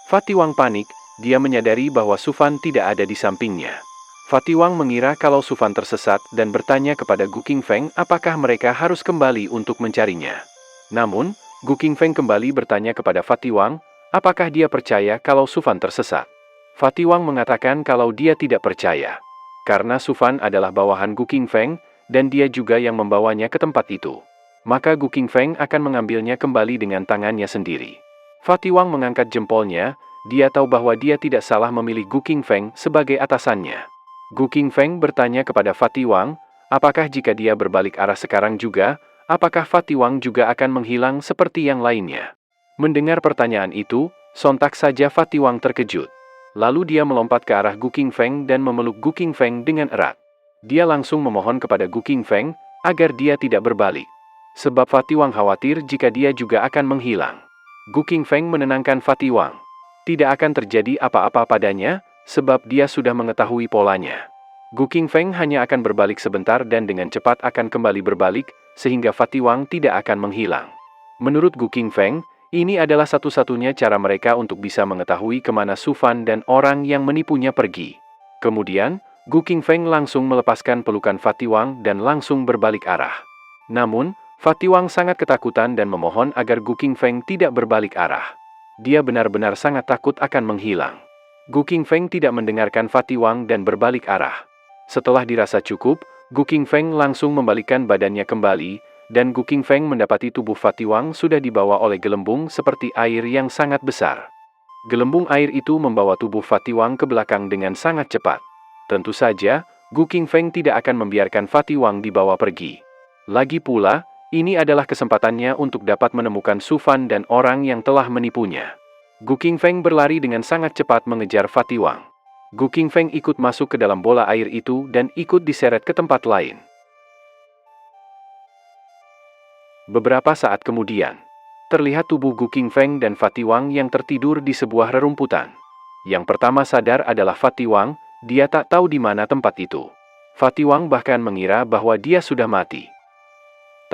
Fatiwang panik, dia menyadari bahwa Sufan tidak ada di sampingnya. Fatiwang mengira kalau Sufan tersesat dan bertanya kepada Gu Qingfeng apakah mereka harus kembali untuk mencarinya. Namun, Gu Qingfeng kembali bertanya kepada Fatiwang, apakah dia percaya kalau Sufan tersesat. Fatiwang mengatakan kalau dia tidak percaya. Karena Sufan adalah bawahan Gu Qingfeng, dan dia juga yang membawanya ke tempat itu. Maka Gu Qingfeng akan mengambilnya kembali dengan tangannya sendiri. Fatiwang mengangkat jempolnya, dia tahu bahwa dia tidak salah memilih Gu Qingfeng sebagai atasannya. Gu Qingfeng bertanya kepada Fatiwang, apakah jika dia berbalik arah sekarang juga, apakah Fatiwang juga akan menghilang seperti yang lainnya? Mendengar pertanyaan itu, sontak saja Fatiwang terkejut. Lalu dia melompat ke arah Gu Qingfeng dan memeluk Gu Qingfeng dengan erat. Dia langsung memohon kepada Gu Qingfeng agar dia tidak berbalik. Sebab Fatiwang khawatir jika dia juga akan menghilang. Gu Qingfeng menenangkan Fatiwang. Tidak akan terjadi apa-apa padanya, sebab dia sudah mengetahui polanya. Gu Qingfeng hanya akan berbalik sebentar dan dengan cepat akan kembali berbalik, sehingga Fatiwang tidak akan menghilang. Menurut Gu Qingfeng, ini adalah satu-satunya cara mereka untuk bisa mengetahui kemana Sufan dan orang yang menipunya pergi. Kemudian, Gu Qingfeng langsung melepaskan pelukan Fatiwang dan langsung berbalik arah. Namun, Fatiwang sangat ketakutan dan memohon agar Gu Qingfeng tidak berbalik arah. Dia benar-benar sangat takut akan menghilang. Gu Qingfeng tidak mendengarkan Fatiwang dan berbalik arah. Setelah dirasa cukup, Gu Qingfeng langsung membalikkan badannya kembali, dan Gu Qingfeng mendapati tubuh Fatiwang sudah dibawa oleh gelembung seperti air yang sangat besar. Gelembung air itu membawa tubuh Fatiwang ke belakang dengan sangat cepat. Tentu saja, Gu Qingfeng tidak akan membiarkan Fatiwang dibawa pergi. Lagi pula, ini adalah kesempatannya untuk dapat menemukan Sufan dan orang yang telah menipunya. Gu Qingfeng berlari dengan sangat cepat mengejar Fatiwang. Gu Qingfeng ikut masuk ke dalam bola air itu dan ikut diseret ke tempat lain. Beberapa saat kemudian, terlihat tubuh Gu Qingfeng dan Fatiwang yang tertidur di sebuah rerumputan. Yang pertama sadar adalah Fatiwang, dia tak tahu di mana tempat itu. Fatiwang bahkan mengira bahwa dia sudah mati.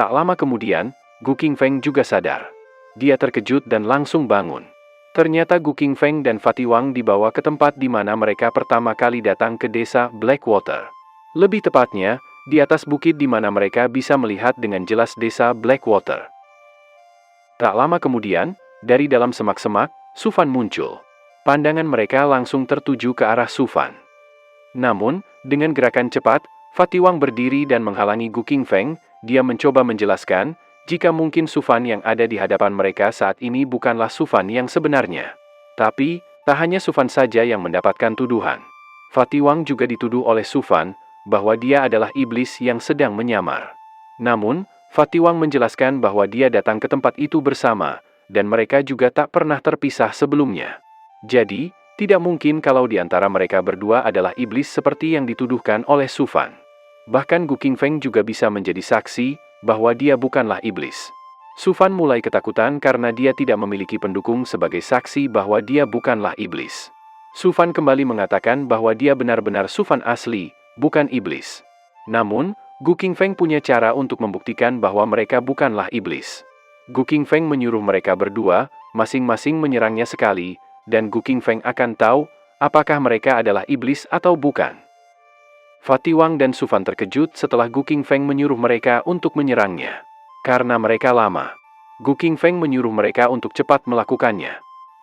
Tak lama kemudian, Gu Qingfeng juga sadar. Dia terkejut dan langsung bangun. Ternyata Gu Qingfeng dan Fatiwang dibawa ke tempat di mana mereka pertama kali datang ke desa Blackwater. Lebih tepatnya, di atas bukit di mana mereka bisa melihat dengan jelas desa Blackwater. Tak lama kemudian, dari dalam semak-semak, Sufan muncul. Pandangan mereka langsung tertuju ke arah Sufan. Namun, dengan gerakan cepat, Fatiwang berdiri dan menghalangi Gu Qingfeng. Dia mencoba menjelaskan, jika mungkin Sufan yang ada di hadapan mereka saat ini bukanlah Sufan yang sebenarnya. Tapi, tak hanya Sufan saja yang mendapatkan tuduhan. Fatiwang juga dituduh oleh Sufan, bahwa dia adalah iblis yang sedang menyamar. Namun, Fatiwang menjelaskan bahwa dia datang ke tempat itu bersama, dan mereka juga tak pernah terpisah sebelumnya. Jadi, tidak mungkin kalau di antara mereka berdua adalah iblis seperti yang dituduhkan oleh Sufan. Bahkan Gu Qingfeng juga bisa menjadi saksi bahwa dia bukanlah iblis. Sufan mulai ketakutan karena dia tidak memiliki pendukung sebagai saksi bahwa dia bukanlah iblis. Sufan kembali mengatakan bahwa dia benar-benar Sufan asli, bukan iblis. Namun, Gu Qingfeng punya cara untuk membuktikan bahwa mereka bukanlah iblis. Gu Qingfeng menyuruh mereka berdua, masing-masing menyerangnya sekali, dan Gu Qingfeng akan tahu apakah mereka adalah iblis atau bukan. Fatiwang dan Sufan terkejut setelah Gu Qingfeng menyuruh mereka untuk menyerangnya. Karena mereka lama, Gu Qingfeng menyuruh mereka untuk cepat melakukannya.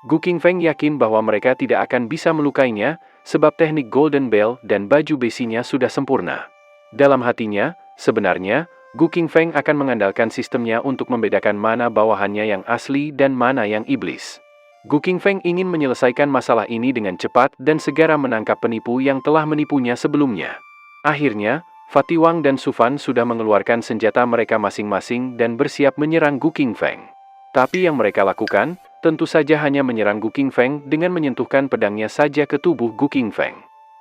Gu Qingfeng yakin bahwa mereka tidak akan bisa melukainya, sebab teknik Golden Bell dan baju besinya sudah sempurna. Dalam hatinya, sebenarnya, Gu Qingfeng akan mengandalkan sistemnya untuk membedakan mana bawahannya yang asli dan mana yang iblis. Gu Qingfeng ingin menyelesaikan masalah ini dengan cepat dan segera menangkap penipu yang telah menipunya sebelumnya. Akhirnya, Fatiwang dan Sufan sudah mengeluarkan senjata mereka masing-masing dan bersiap menyerang Gu Qingfeng. Tapi yang mereka lakukan, tentu saja hanya menyerang Gu Qingfeng dengan menyentuhkan pedangnya saja ke tubuh Gu Qingfeng.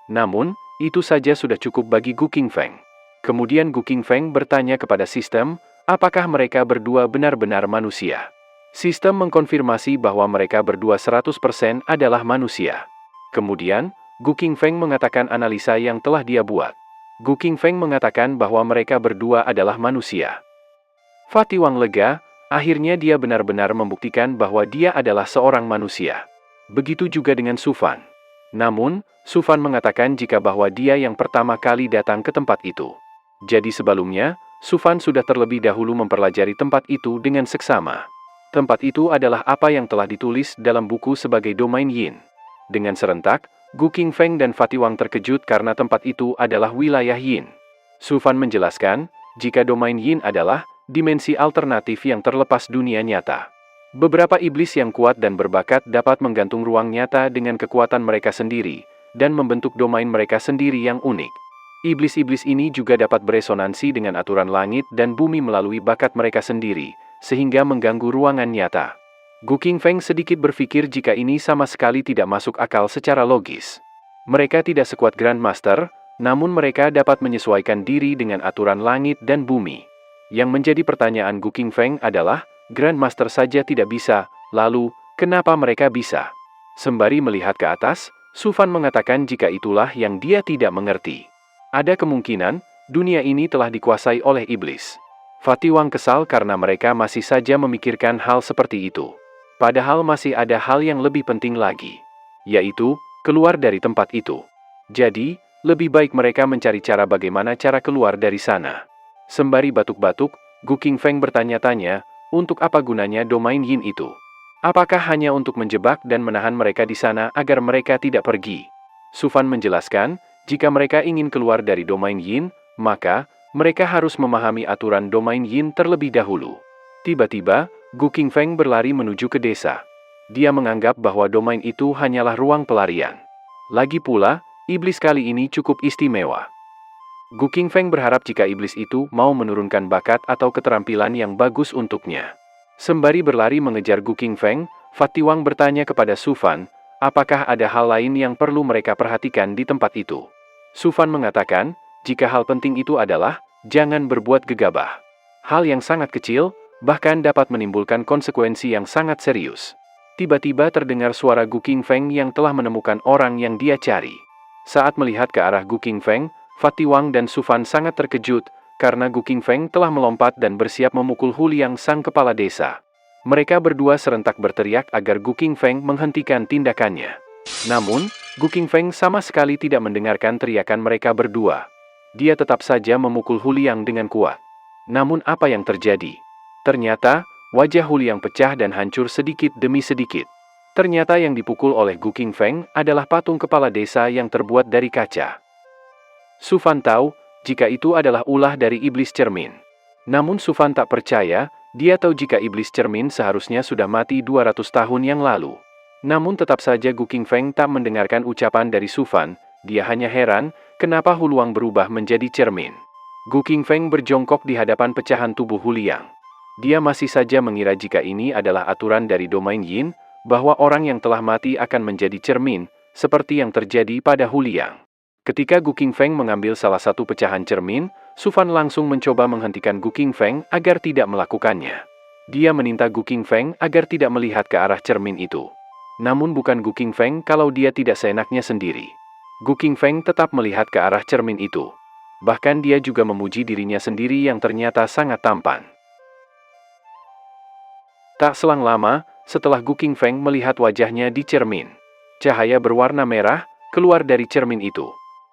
Namun, itu saja sudah cukup bagi Gu Qingfeng. Kemudian Gu Qingfeng bertanya kepada sistem, apakah mereka berdua benar-benar manusia. Sistem mengkonfirmasi bahwa mereka berdua 100% adalah manusia. Kemudian, Gu Qingfeng mengatakan analisa yang telah dia buat. Gu Qingfeng mengatakan bahwa mereka berdua adalah manusia. Fatiwang lega, akhirnya dia benar-benar membuktikan bahwa dia adalah seorang manusia. Begitu juga dengan Sufan. Namun, Sufan mengatakan jika bahwa dia yang pertama kali datang ke tempat itu. Jadi sebelumnya, Sufan sudah terlebih dahulu mempelajari tempat itu dengan seksama. Tempat itu adalah apa yang telah ditulis dalam buku sebagai domain Yin. Dengan serentak, Gu Qingfeng dan Fatiwang terkejut karena tempat itu adalah wilayah Yin. Sufan menjelaskan, jika domain Yin adalah dimensi alternatif yang terlepas dunia nyata. Beberapa iblis yang kuat dan berbakat dapat menggantung ruang nyata dengan kekuatan mereka sendiri, dan membentuk domain mereka sendiri yang unik. Iblis-iblis ini juga dapat beresonansi dengan aturan langit dan bumi melalui bakat mereka sendiri, sehingga mengganggu ruangan nyata. Gu Qingfeng sedikit berpikir jika ini sama sekali tidak masuk akal secara logis. Mereka tidak sekuat Grandmaster, namun mereka dapat menyesuaikan diri dengan aturan langit dan bumi. Yang menjadi pertanyaan Gu Qingfeng adalah, Grandmaster saja tidak bisa, lalu, kenapa mereka bisa? Sembari melihat ke atas, Sufan mengatakan jika itulah yang dia tidak mengerti. Ada kemungkinan, dunia ini telah dikuasai oleh iblis. Fatiwang kesal karena mereka masih saja memikirkan hal seperti itu. Padahal masih ada hal yang lebih penting lagi, yaitu keluar dari tempat itu. Jadi, lebih baik mereka mencari cara bagaimana cara keluar dari sana. Sembari batuk-batuk, Gu Qingfeng bertanya-tanya, untuk apa gunanya domain Yin itu? Apakah hanya untuk menjebak dan menahan mereka di sana agar mereka tidak pergi? Sufan menjelaskan, jika mereka ingin keluar dari domain Yin, maka mereka harus memahami aturan domain Yin terlebih dahulu. Tiba-tiba, Gu Qingfeng berlari menuju ke desa. Dia menganggap bahwa domain itu hanyalah ruang pelarian. Lagi pula, iblis kali ini cukup istimewa. Gu Qingfeng berharap jika iblis itu mau menurunkan bakat atau keterampilan yang bagus untuknya. Sembari berlari mengejar Gu Qingfeng, Fatiwang bertanya kepada Sufan, apakah ada hal lain yang perlu mereka perhatikan di tempat itu. Sufan mengatakan, jika hal penting itu adalah, jangan berbuat gegabah. Hal yang sangat kecil, bahkan dapat menimbulkan konsekuensi yang sangat serius. Tiba-tiba terdengar suara Gu Qingfeng yang telah menemukan orang yang dia cari. Saat melihat ke arah Gu Qingfeng, Fatiwang dan Sufan sangat terkejut, karena Gu Qingfeng telah melompat dan bersiap memukul Huliang sang kepala desa. Mereka berdua serentak berteriak agar Gu Qingfeng menghentikan tindakannya. Namun, Gu Qingfeng sama sekali tidak mendengarkan teriakan mereka berdua. Dia tetap saja memukul Huliang dengan kuat. Namun apa yang terjadi? Ternyata, wajah Huliang pecah dan hancur sedikit demi sedikit. Ternyata yang dipukul oleh Gu Qingfeng adalah patung kepala desa yang terbuat dari kaca. Sufan tahu, jika itu adalah ulah dari iblis cermin. Namun Sufan tak percaya, dia tahu jika iblis cermin seharusnya sudah mati 200 tahun yang lalu. Namun tetap saja Gu Qingfeng tak mendengarkan ucapan dari Sufan, dia hanya heran, kenapa Huliang berubah menjadi cermin. Gu Qingfeng berjongkok di hadapan pecahan tubuh Huliang. Dia masih saja mengira jika ini adalah aturan dari domain Yin, bahwa orang yang telah mati akan menjadi cermin, seperti yang terjadi pada Huliang. Ketika Gu Qingfeng mengambil salah satu pecahan cermin, Sufan langsung mencoba menghentikan Gu Qingfeng agar tidak melakukannya. Dia meminta Gu Qingfeng agar tidak melihat ke arah cermin itu. Namun bukan Gu Qingfeng kalau dia tidak seenaknya sendiri. Gu Qingfeng tetap melihat ke arah cermin itu. Bahkan dia juga memuji dirinya sendiri yang ternyata sangat tampan. Tak selang lama, setelah Gu Qingfeng melihat wajahnya di cermin, cahaya berwarna merah keluar dari cermin itu.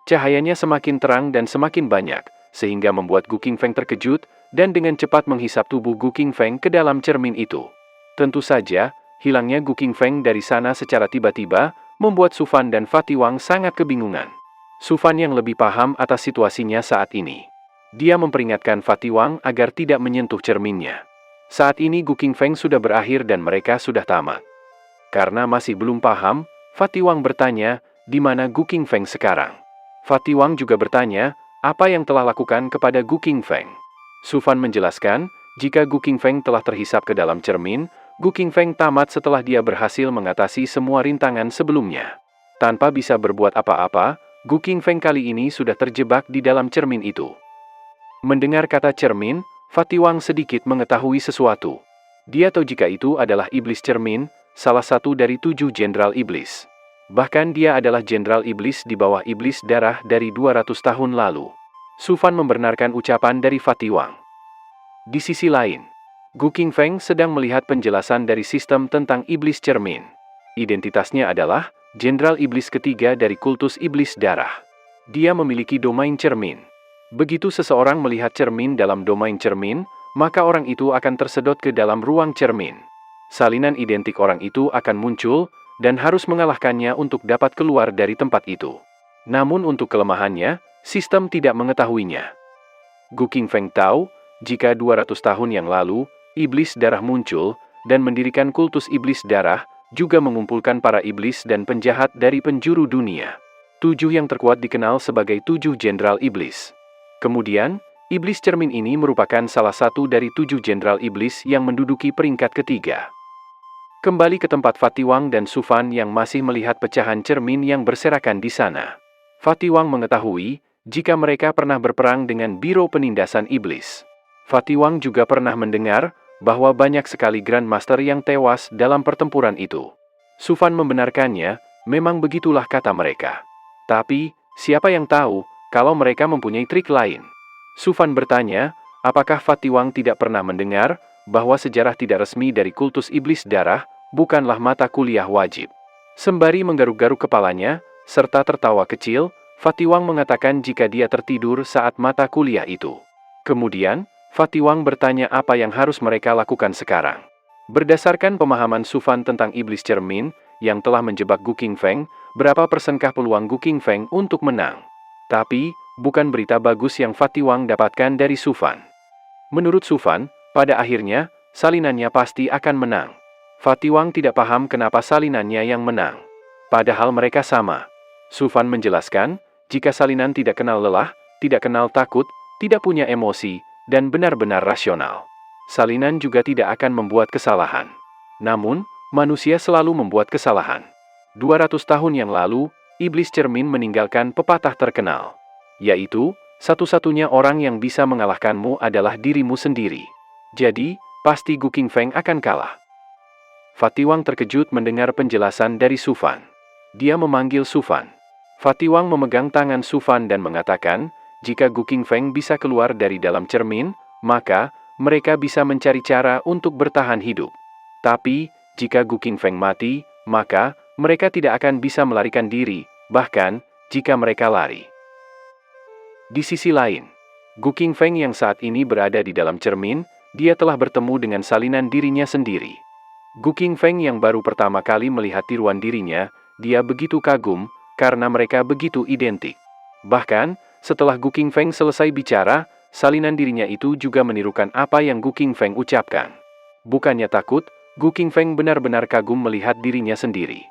Cahayanya semakin terang dan semakin banyak, sehingga membuat Gu Qingfeng terkejut, dan dengan cepat menghisap tubuh Gu Qingfeng ke dalam cermin itu. Tentu saja, hilangnya Gu Qingfeng dari sana secara tiba-tiba, membuat Sufan dan Fatiwang sangat kebingungan. Sufan yang lebih paham atas situasinya saat ini. Dia memperingatkan Fatiwang agar tidak menyentuh cerminnya. Saat ini Gu Qingfeng sudah berakhir dan mereka sudah tamat. Karena masih belum paham, Fatiwang bertanya, di mana Gu Qingfeng sekarang? Fatiwang juga bertanya, apa yang telah lakukan kepada Gu Qingfeng? Sufan menjelaskan, jika Gu Qingfeng telah terhisap ke dalam cermin, Gu Qingfeng tamat setelah dia berhasil mengatasi semua rintangan sebelumnya. Tanpa bisa berbuat apa-apa, Gu Qingfeng kali ini sudah terjebak di dalam cermin itu. Mendengar kata cermin, Fatiwang sedikit mengetahui sesuatu. Dia tahu jika itu adalah iblis cermin, salah satu dari 7 jenderal iblis. Bahkan dia adalah jenderal iblis di bawah iblis darah dari 200 tahun lalu. Sufan membenarkan ucapan dari Fatiwang. Di sisi lain, Gu Qingfeng sedang melihat penjelasan dari sistem tentang iblis cermin. Identitasnya adalah Jenderal Iblis ketiga dari kultus iblis darah. Dia memiliki domain cermin. Begitu seseorang melihat cermin dalam domain cermin, maka orang itu akan tersedot ke dalam ruang cermin. Salinan identik orang itu akan muncul, dan harus mengalahkannya untuk dapat keluar dari tempat itu. Namun untuk kelemahannya, sistem tidak mengetahuinya. Gu Qingfeng tahu, jika 200 tahun yang lalu, iblis darah muncul, dan mendirikan kultus iblis darah, juga mengumpulkan para iblis dan penjahat dari penjuru dunia. 7 yang terkuat dikenal sebagai 7 jenderal iblis. Kemudian, iblis cermin ini merupakan salah satu dari 7 jenderal iblis yang menduduki peringkat ketiga. Kembali ke tempat Fatiwang dan Sufan yang masih melihat pecahan cermin yang berserakan di sana. Fatiwang mengetahui, jika mereka pernah berperang dengan Biro Penindasan Iblis. Fatiwang juga pernah mendengar, bahwa banyak sekali Grandmaster yang tewas dalam pertempuran itu. Sufan membenarkannya, memang begitulah kata mereka. Tapi, siapa yang tahu, kalau mereka mempunyai trik lain? Sufan bertanya, apakah Fatiwang tidak pernah mendengar, bahwa sejarah tidak resmi dari kultus iblis darah, bukanlah mata kuliah wajib. Sembari menggaruk-garuk kepalanya, serta tertawa kecil, Fatiwang mengatakan jika dia tertidur saat mata kuliah itu. Kemudian, Fatiwang bertanya apa yang harus mereka lakukan sekarang. Berdasarkan pemahaman Sufan tentang iblis cermin, yang telah menjebak Gu Qingfeng, berapa persenkah peluang Gu Qingfeng untuk menang? Tapi, bukan berita bagus yang Fatiwang dapatkan dari Sufan. Menurut Sufan, pada akhirnya, salinannya pasti akan menang. Fatiwang tidak paham kenapa salinannya yang menang. Padahal mereka sama. Sufan menjelaskan, jika salinan tidak kenal lelah, tidak kenal takut, tidak punya emosi, dan benar-benar rasional, salinan juga tidak akan membuat kesalahan. Namun, manusia selalu membuat kesalahan. 200 tahun yang lalu, iblis cermin meninggalkan pepatah terkenal, yaitu, satu-satunya orang yang bisa mengalahkanmu adalah dirimu sendiri. Jadi, pasti Gu Qingfeng akan kalah. Fatiwang terkejut mendengar penjelasan dari Sufan. Dia memanggil Sufan. Fatiwang memegang tangan Sufan dan mengatakan, jika Gu Qingfeng bisa keluar dari dalam cermin, maka mereka bisa mencari cara untuk bertahan hidup. Tapi, jika Gu Qingfeng mati, maka mereka tidak akan bisa melarikan diri, bahkan jika mereka lari. Di sisi lain, Gu Qingfeng yang saat ini berada di dalam cermin, dia telah bertemu dengan salinan dirinya sendiri. Gu Qingfeng yang baru pertama kali melihat tiruan dirinya, dia begitu kagum, karena mereka begitu identik. Bahkan, setelah Gu Qingfeng selesai bicara, salinan dirinya itu juga menirukan apa yang Gu Qingfeng ucapkan. Bukannya takut, Gu Qingfeng benar-benar kagum melihat dirinya sendiri.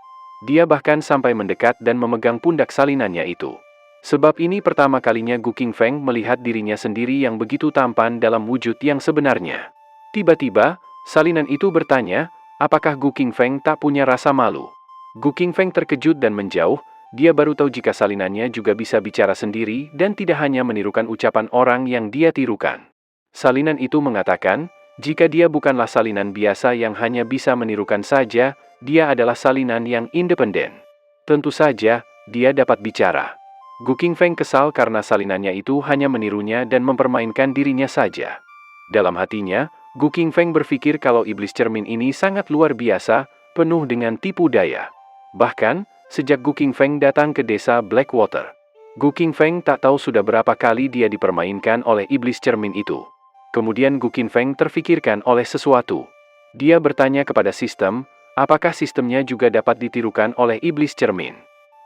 Dia bahkan sampai mendekat dan memegang pundak salinannya itu. Sebab ini pertama kalinya Gu Qingfeng melihat dirinya sendiri yang begitu tampan dalam wujud yang sebenarnya. Tiba-tiba, salinan itu bertanya, apakah Gu Qingfeng tak punya rasa malu? Gu Qingfeng terkejut dan menjauh. Dia baru tahu jika salinannya juga bisa bicara sendiri dan tidak hanya menirukan ucapan orang yang dia tirukan. Salinan itu mengatakan, jika dia bukanlah salinan biasa yang hanya bisa menirukan saja, dia adalah salinan yang independen. Tentu saja, dia dapat bicara. Gu Qingfeng kesal karena salinannya itu hanya menirunya dan mempermainkan dirinya saja. Dalam hatinya, Gu Qingfeng berpikir kalau iblis cermin ini sangat luar biasa, penuh dengan tipu daya. Bahkan, sejak Gu Qingfeng datang ke desa Blackwater, Gu Qingfeng tak tahu sudah berapa kali dia dipermainkan oleh iblis cermin itu. Kemudian Gu Qingfeng terfikirkan oleh sesuatu. Dia bertanya kepada sistem, apakah sistemnya juga dapat ditirukan oleh iblis cermin.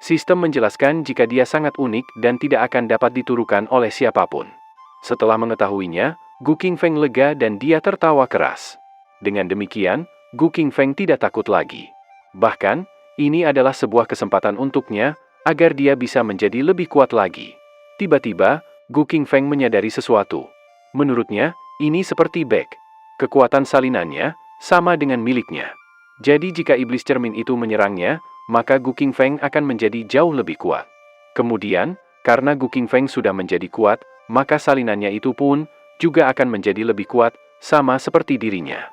Sistem menjelaskan jika dia sangat unik dan tidak akan dapat ditirukan oleh siapapun. Setelah mengetahuinya, Gu Qingfeng lega dan dia tertawa keras. Dengan demikian, Gu Qingfeng tidak takut lagi. Bahkan, ini adalah sebuah kesempatan untuknya, agar dia bisa menjadi lebih kuat lagi. Tiba-tiba, Gu Qingfeng menyadari sesuatu. Menurutnya, ini seperti Beck. Kekuatan salinannya, sama dengan miliknya. Jadi jika iblis cermin itu menyerangnya, maka Gu Qingfeng akan menjadi jauh lebih kuat. Kemudian, karena Gu Qingfeng sudah menjadi kuat, maka salinannya itu pun, juga akan menjadi lebih kuat, sama seperti dirinya.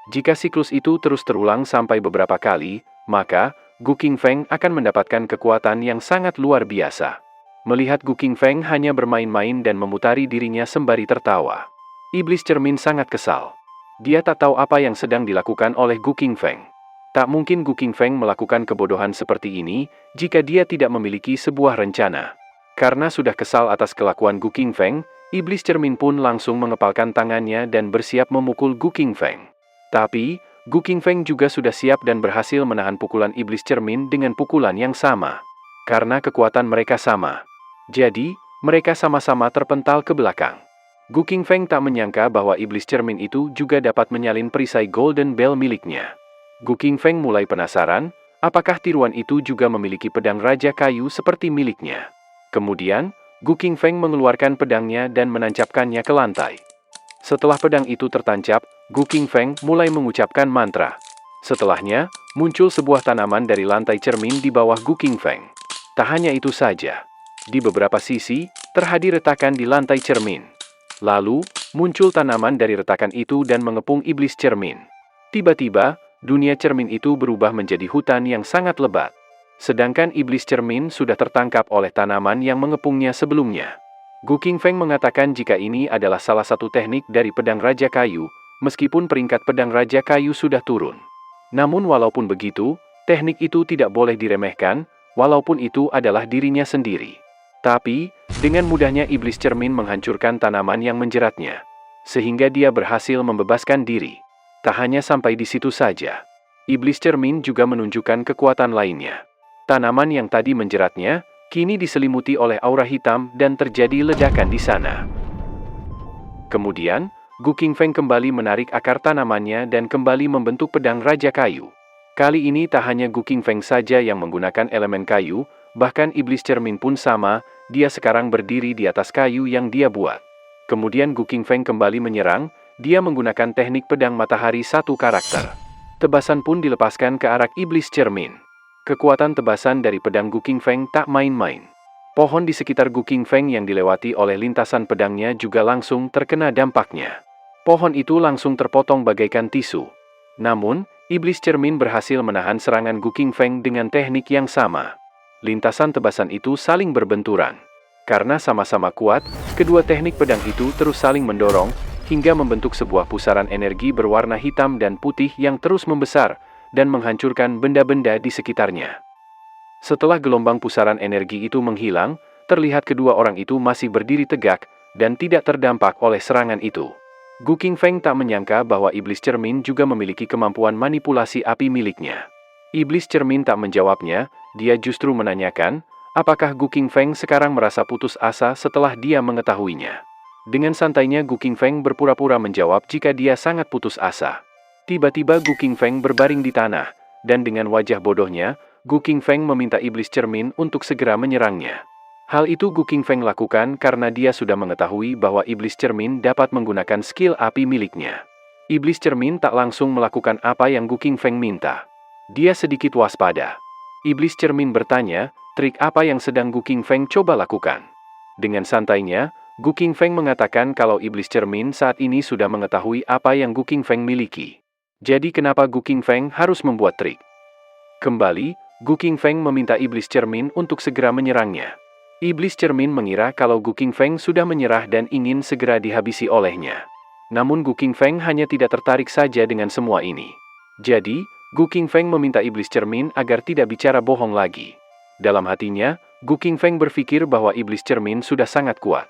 Jika siklus itu terus terulang sampai beberapa kali, maka Gu Qingfeng akan mendapatkan kekuatan yang sangat luar biasa. Melihat Gu Qingfeng hanya bermain-main dan memutari dirinya sembari tertawa. Iblis cermin sangat kesal. Dia tak tahu apa yang sedang dilakukan oleh Gu Qingfeng. Tak mungkin Gu Qingfeng melakukan kebodohan seperti ini jika dia tidak memiliki sebuah rencana. Karena sudah kesal atas kelakuan Gu Qingfeng, iblis cermin pun langsung mengepalkan tangannya dan bersiap memukul Gu Qingfeng. Tapi, Gu Qingfeng juga sudah siap dan berhasil menahan pukulan iblis cermin dengan pukulan yang sama. Karena kekuatan mereka sama. Jadi, mereka sama-sama terpental ke belakang. Gu Qingfeng tak menyangka bahwa iblis cermin itu juga dapat menyalin perisai Golden Bell miliknya. Gu Qingfeng mulai penasaran, apakah tiruan itu juga memiliki pedang Raja Kayu seperti miliknya. Kemudian, Gu Qingfeng mengeluarkan pedangnya dan menancapkannya ke lantai. Setelah pedang itu tertancap, Gu Qingfeng mulai mengucapkan mantra. Setelahnya, muncul sebuah tanaman dari lantai cermin di bawah Gu Qingfeng. Tak hanya itu saja. Di beberapa sisi, terhadir retakan di lantai cermin. Lalu, muncul tanaman dari retakan itu dan mengepung iblis cermin. Tiba-tiba, dunia cermin itu berubah menjadi hutan yang sangat lebat. Sedangkan iblis cermin sudah tertangkap oleh tanaman yang mengepungnya sebelumnya. Gu Qingfeng mengatakan jika ini adalah salah satu teknik dari pedang Raja Kayu, meskipun peringkat pedang Raja Kayu sudah turun. Namun walaupun begitu, teknik itu tidak boleh diremehkan, walaupun itu adalah dirinya sendiri. Tapi, dengan mudahnya iblis cermin menghancurkan tanaman yang menjeratnya. Sehingga dia berhasil membebaskan diri. Tak hanya sampai di situ saja. Iblis cermin juga menunjukkan kekuatan lainnya. Tanaman yang tadi menjeratnya, kini diselimuti oleh aura hitam dan terjadi ledakan di sana. Kemudian, Gu Qingfeng kembali menarik akar tanamannya dan kembali membentuk pedang Raja Kayu. Kali ini tak hanya Gu Qingfeng saja yang menggunakan elemen kayu, bahkan iblis cermin pun sama, dia sekarang berdiri di atas kayu yang dia buat. Kemudian Gu Qingfeng kembali menyerang, dia menggunakan teknik pedang matahari satu karakter. Tebasan pun dilepaskan ke arah iblis cermin. Kekuatan tebasan dari pedang Gu Qingfeng tak main-main. Pohon di sekitar Gu Qingfeng yang dilewati oleh lintasan pedangnya juga langsung terkena dampaknya. Pohon itu langsung terpotong bagaikan tisu. Namun, iblis cermin berhasil menahan serangan Gu Qingfeng dengan teknik yang sama. Lintasan tebasan itu saling berbenturan. Karena sama-sama kuat, kedua teknik pedang itu terus saling mendorong, hingga membentuk sebuah pusaran energi berwarna hitam dan putih yang terus membesar, dan menghancurkan benda-benda di sekitarnya. Setelah gelombang pusaran energi itu menghilang, terlihat kedua orang itu masih berdiri tegak, dan tidak terdampak oleh serangan itu. Gu Qingfeng tak menyangka bahwa iblis cermin juga memiliki kemampuan manipulasi api miliknya. Iblis cermin tak menjawabnya, dia justru menanyakan, apakah Gu Qingfeng sekarang merasa putus asa setelah dia mengetahuinya. Dengan santainya Gu Qingfeng berpura-pura menjawab jika dia sangat putus asa. Tiba-tiba Gu Qingfeng berbaring di tanah, dan dengan wajah bodohnya, Gu Qingfeng meminta iblis cermin untuk segera menyerangnya. Hal itu Gu Qingfeng lakukan karena dia sudah mengetahui bahwa iblis cermin dapat menggunakan skill api miliknya. Iblis cermin tak langsung melakukan apa yang Gu Qingfeng minta. Dia sedikit waspada. Iblis cermin bertanya, trik apa yang sedang Gu Qingfeng coba lakukan? Dengan santainya, Gu Qingfeng mengatakan kalau iblis cermin saat ini sudah mengetahui apa yang Gu Qingfeng miliki. Jadi kenapa Gu Qingfeng harus membuat trik? Kembali, Gu Qingfeng meminta iblis cermin untuk segera menyerangnya. Iblis cermin mengira kalau Gu Qingfeng sudah menyerah dan ingin segera dihabisi olehnya. Namun Gu Qingfeng hanya tidak tertarik saja dengan semua ini. Jadi, Gu Qingfeng meminta iblis cermin agar tidak bicara bohong lagi. Dalam hatinya, Gu Qingfeng berpikir bahwa iblis cermin sudah sangat kuat.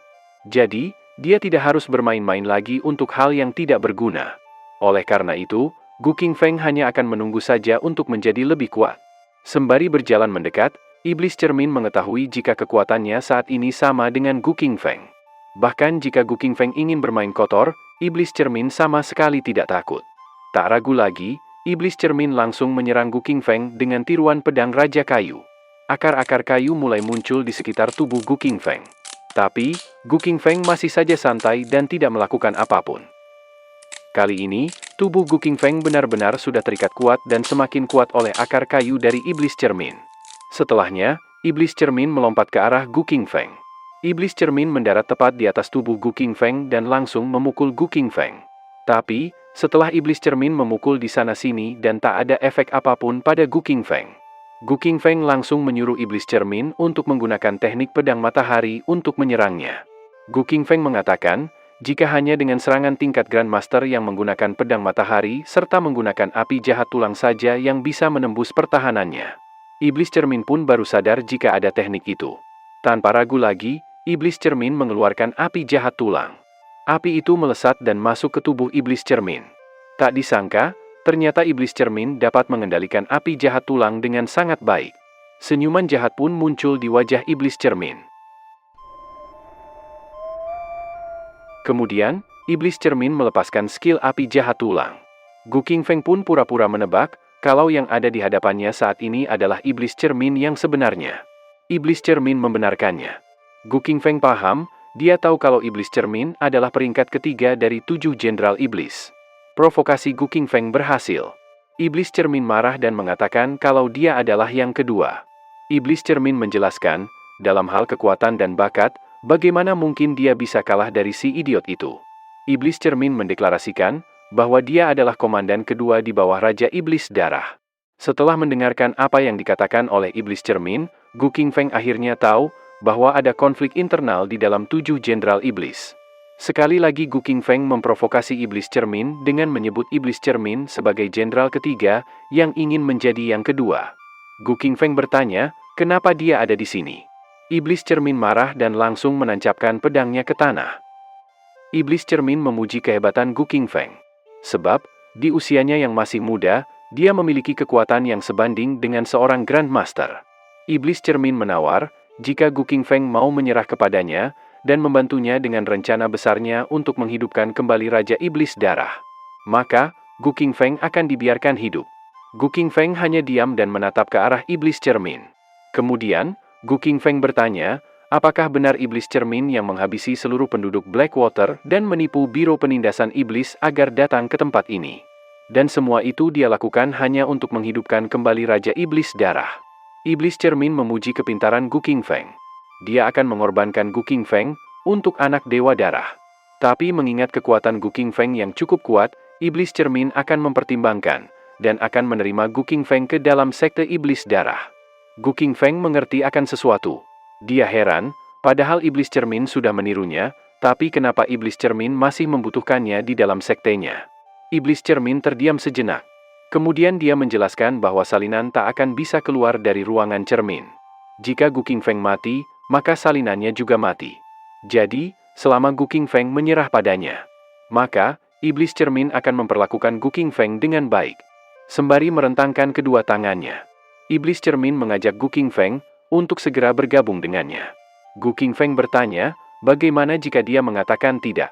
Jadi, dia tidak harus bermain-main lagi untuk hal yang tidak berguna. Oleh karena itu, Gu Qingfeng hanya akan menunggu saja untuk menjadi lebih kuat. Sembari berjalan mendekat, iblis cermin mengetahui jika kekuatannya saat ini sama dengan Gu Qingfeng. Bahkan jika Gu Qingfeng ingin bermain kotor, iblis cermin sama sekali tidak takut. Tak ragu lagi, iblis cermin langsung menyerang Gu Qingfeng dengan tiruan pedang Raja Kayu. Akar-akar kayu mulai muncul di sekitar tubuh Gu Qingfeng. Tapi, Gu Qingfeng masih saja santai dan tidak melakukan apapun. Kali ini, tubuh Gu Qingfeng benar-benar sudah terikat kuat dan semakin kuat oleh akar kayu dari iblis cermin. Setelahnya, iblis cermin melompat ke arah Gu Qingfeng. Iblis cermin mendarat tepat di atas tubuh Gu Qingfeng dan langsung memukul Gu Qingfeng. Tapi, setelah iblis cermin memukul di sana-sini dan tak ada efek apapun pada Gu Qingfeng. Gu Qingfeng langsung menyuruh iblis cermin untuk menggunakan teknik pedang matahari untuk menyerangnya. Gu Qingfeng mengatakan, Jika hanya dengan serangan tingkat Grandmaster yang menggunakan pedang matahari serta menggunakan api jahat tulang saja yang bisa menembus pertahanannya. Iblis cermin pun baru sadar jika ada teknik itu. Tanpa ragu lagi, iblis cermin mengeluarkan api jahat tulang. Api itu melesat dan masuk ke tubuh iblis cermin. Tak disangka, ternyata iblis cermin dapat mengendalikan api jahat tulang dengan sangat baik. Senyuman jahat pun muncul di wajah iblis cermin. Kemudian, iblis cermin melepaskan skill api jahat tulang. Gu Qingfeng pun pura-pura menebak kalau yang ada di hadapannya saat ini adalah iblis cermin yang sebenarnya. Iblis cermin membenarkannya. Gu Qingfeng paham, dia tahu kalau iblis cermin adalah peringkat ketiga dari 7 jenderal iblis. Provokasi Gu Qingfeng berhasil. Iblis cermin marah dan mengatakan kalau dia adalah yang kedua. Iblis cermin menjelaskan, dalam hal kekuatan dan bakat, bagaimana mungkin dia bisa kalah dari si idiot itu? Iblis cermin mendeklarasikan bahwa dia adalah komandan kedua di bawah Raja Iblis Darah. Setelah mendengarkan apa yang dikatakan oleh iblis cermin, Gu Qingfeng akhirnya tahu bahwa ada konflik internal di dalam 7 jenderal iblis. Sekali lagi Gu Qingfeng memprovokasi iblis cermin dengan menyebut iblis cermin sebagai jenderal ketiga yang ingin menjadi yang kedua. Gu Qingfeng bertanya, kenapa dia ada di sini? Iblis cermin marah dan langsung menancapkan pedangnya ke tanah. Iblis cermin memuji kehebatan Gu Qingfeng. Sebab, di usianya yang masih muda, dia memiliki kekuatan yang sebanding dengan seorang Grandmaster. Iblis cermin menawar, jika Gu Qingfeng mau menyerah kepadanya, dan membantunya dengan rencana besarnya untuk menghidupkan kembali Raja Iblis Darah. Maka, Gu Qingfeng akan dibiarkan hidup. Gu Qingfeng hanya diam dan menatap ke arah iblis cermin. Kemudian, Gu Qingfeng bertanya, apakah benar iblis cermin yang menghabisi seluruh penduduk Blackwater dan menipu Biro Penindasan Iblis agar datang ke tempat ini? Dan semua itu dia lakukan hanya untuk menghidupkan kembali Raja Iblis Darah. Iblis cermin memuji kepintaran Gu Qingfeng. Dia akan mengorbankan Gu Qingfeng untuk anak Dewa Darah. Tapi mengingat kekuatan Gu Qingfeng yang cukup kuat, iblis cermin akan mempertimbangkan dan akan menerima Gu Qingfeng ke dalam sekte Iblis Darah. Gu Qingfeng mengerti akan sesuatu. Dia heran, padahal iblis cermin sudah menirunya, tapi kenapa iblis cermin masih membutuhkannya di dalam sektenya? Iblis cermin terdiam sejenak. Kemudian dia menjelaskan bahwa salinan tak akan bisa keluar dari ruangan cermin. Jika Gu Qingfeng mati, maka salinannya juga mati. Jadi, selama Gu Qingfeng menyerah padanya, maka iblis cermin akan memperlakukan Gu Qingfeng dengan baik. Sembari merentangkan kedua tangannya, iblis cermin mengajak Gu Qingfeng untuk segera bergabung dengannya. Gu Qingfeng bertanya, bagaimana jika dia mengatakan tidak?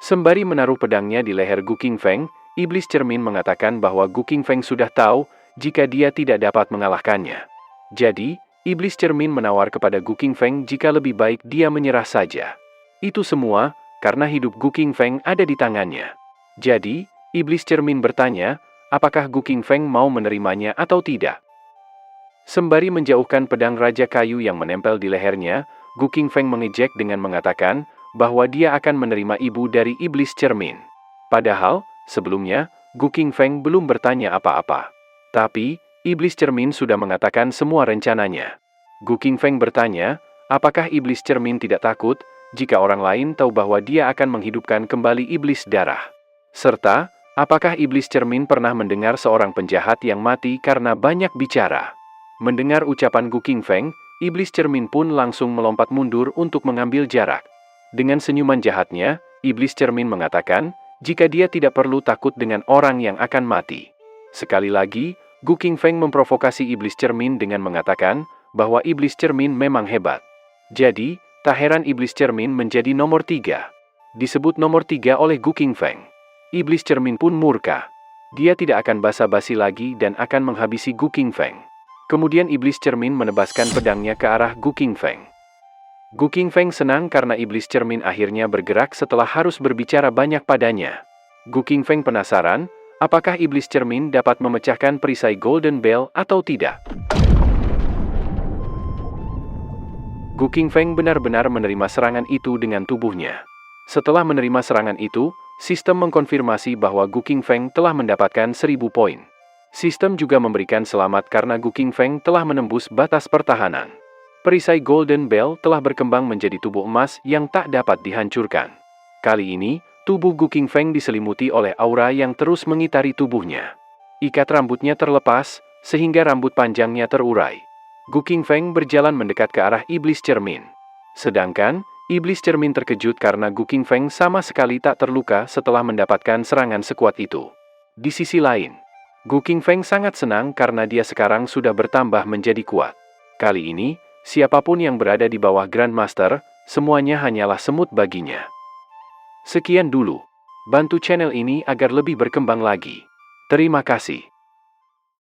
Sembari menaruh pedangnya di leher Gu Qingfeng, iblis cermin mengatakan bahwa Gu Qingfeng sudah tahu jika dia tidak dapat mengalahkannya. Jadi, iblis cermin menawar kepada Gu Qingfeng jika lebih baik dia menyerah saja. Itu semua karena hidup Gu Qingfeng ada di tangannya. Jadi, iblis cermin bertanya, apakah Gu Qingfeng mau menerimanya atau tidak? Sembari menjauhkan pedang Raja Kayu yang menempel di lehernya, Gu Qingfeng mengejek dengan mengatakan bahwa dia akan menerima ibu dari iblis cermin. Padahal, sebelumnya, Gu Qingfeng belum bertanya apa-apa. Tapi, iblis cermin sudah mengatakan semua rencananya. Gu Qingfeng bertanya, apakah iblis cermin tidak takut jika orang lain tahu bahwa dia akan menghidupkan kembali iblis darah? Serta, apakah iblis cermin pernah mendengar seorang penjahat yang mati karena banyak bicara? Mendengar ucapan Gu Qingfeng, iblis cermin pun langsung melompat mundur untuk mengambil jarak. Dengan senyuman jahatnya, iblis cermin mengatakan, jika dia tidak perlu takut dengan orang yang akan mati. Sekali lagi, Gu Qingfeng memprovokasi iblis cermin dengan mengatakan bahwa iblis cermin memang hebat. Jadi, tak heran iblis cermin menjadi nomor 3. Disebut nomor 3 oleh Gu Qingfeng. Iblis cermin pun murka. Dia tidak akan basa-basi lagi dan akan menghabisi Gu Qingfeng. Kemudian iblis cermin menebaskan pedangnya ke arah Gu Qingfeng. Gu Qingfeng senang karena iblis cermin akhirnya bergerak setelah harus berbicara banyak padanya. Gu Qingfeng penasaran, apakah iblis cermin dapat memecahkan perisai Golden Bell atau tidak? Gu Qingfeng benar-benar menerima serangan itu dengan tubuhnya. Setelah menerima serangan itu, sistem mengkonfirmasi bahwa Gu Qingfeng telah mendapatkan 1000 poin. Sistem juga memberikan selamat karena Gu Qingfeng telah menembus batas pertahanan. Perisai Golden Bell telah berkembang menjadi tubuh emas yang tak dapat dihancurkan. Kali ini, tubuh Gu Qingfeng diselimuti oleh aura yang terus mengitari tubuhnya. Ikat rambutnya terlepas, sehingga rambut panjangnya terurai. Gu Qingfeng berjalan mendekat ke arah iblis cermin. Sedangkan, iblis cermin terkejut karena Gu Qingfeng sama sekali tak terluka setelah mendapatkan serangan sekuat itu. Di sisi lain, Gu Qingfeng sangat senang karena dia sekarang sudah bertambah menjadi kuat. Kali ini, siapapun yang berada di bawah Grandmaster, semuanya hanyalah semut baginya. Sekian dulu. Bantu channel ini agar lebih berkembang lagi. Terima kasih.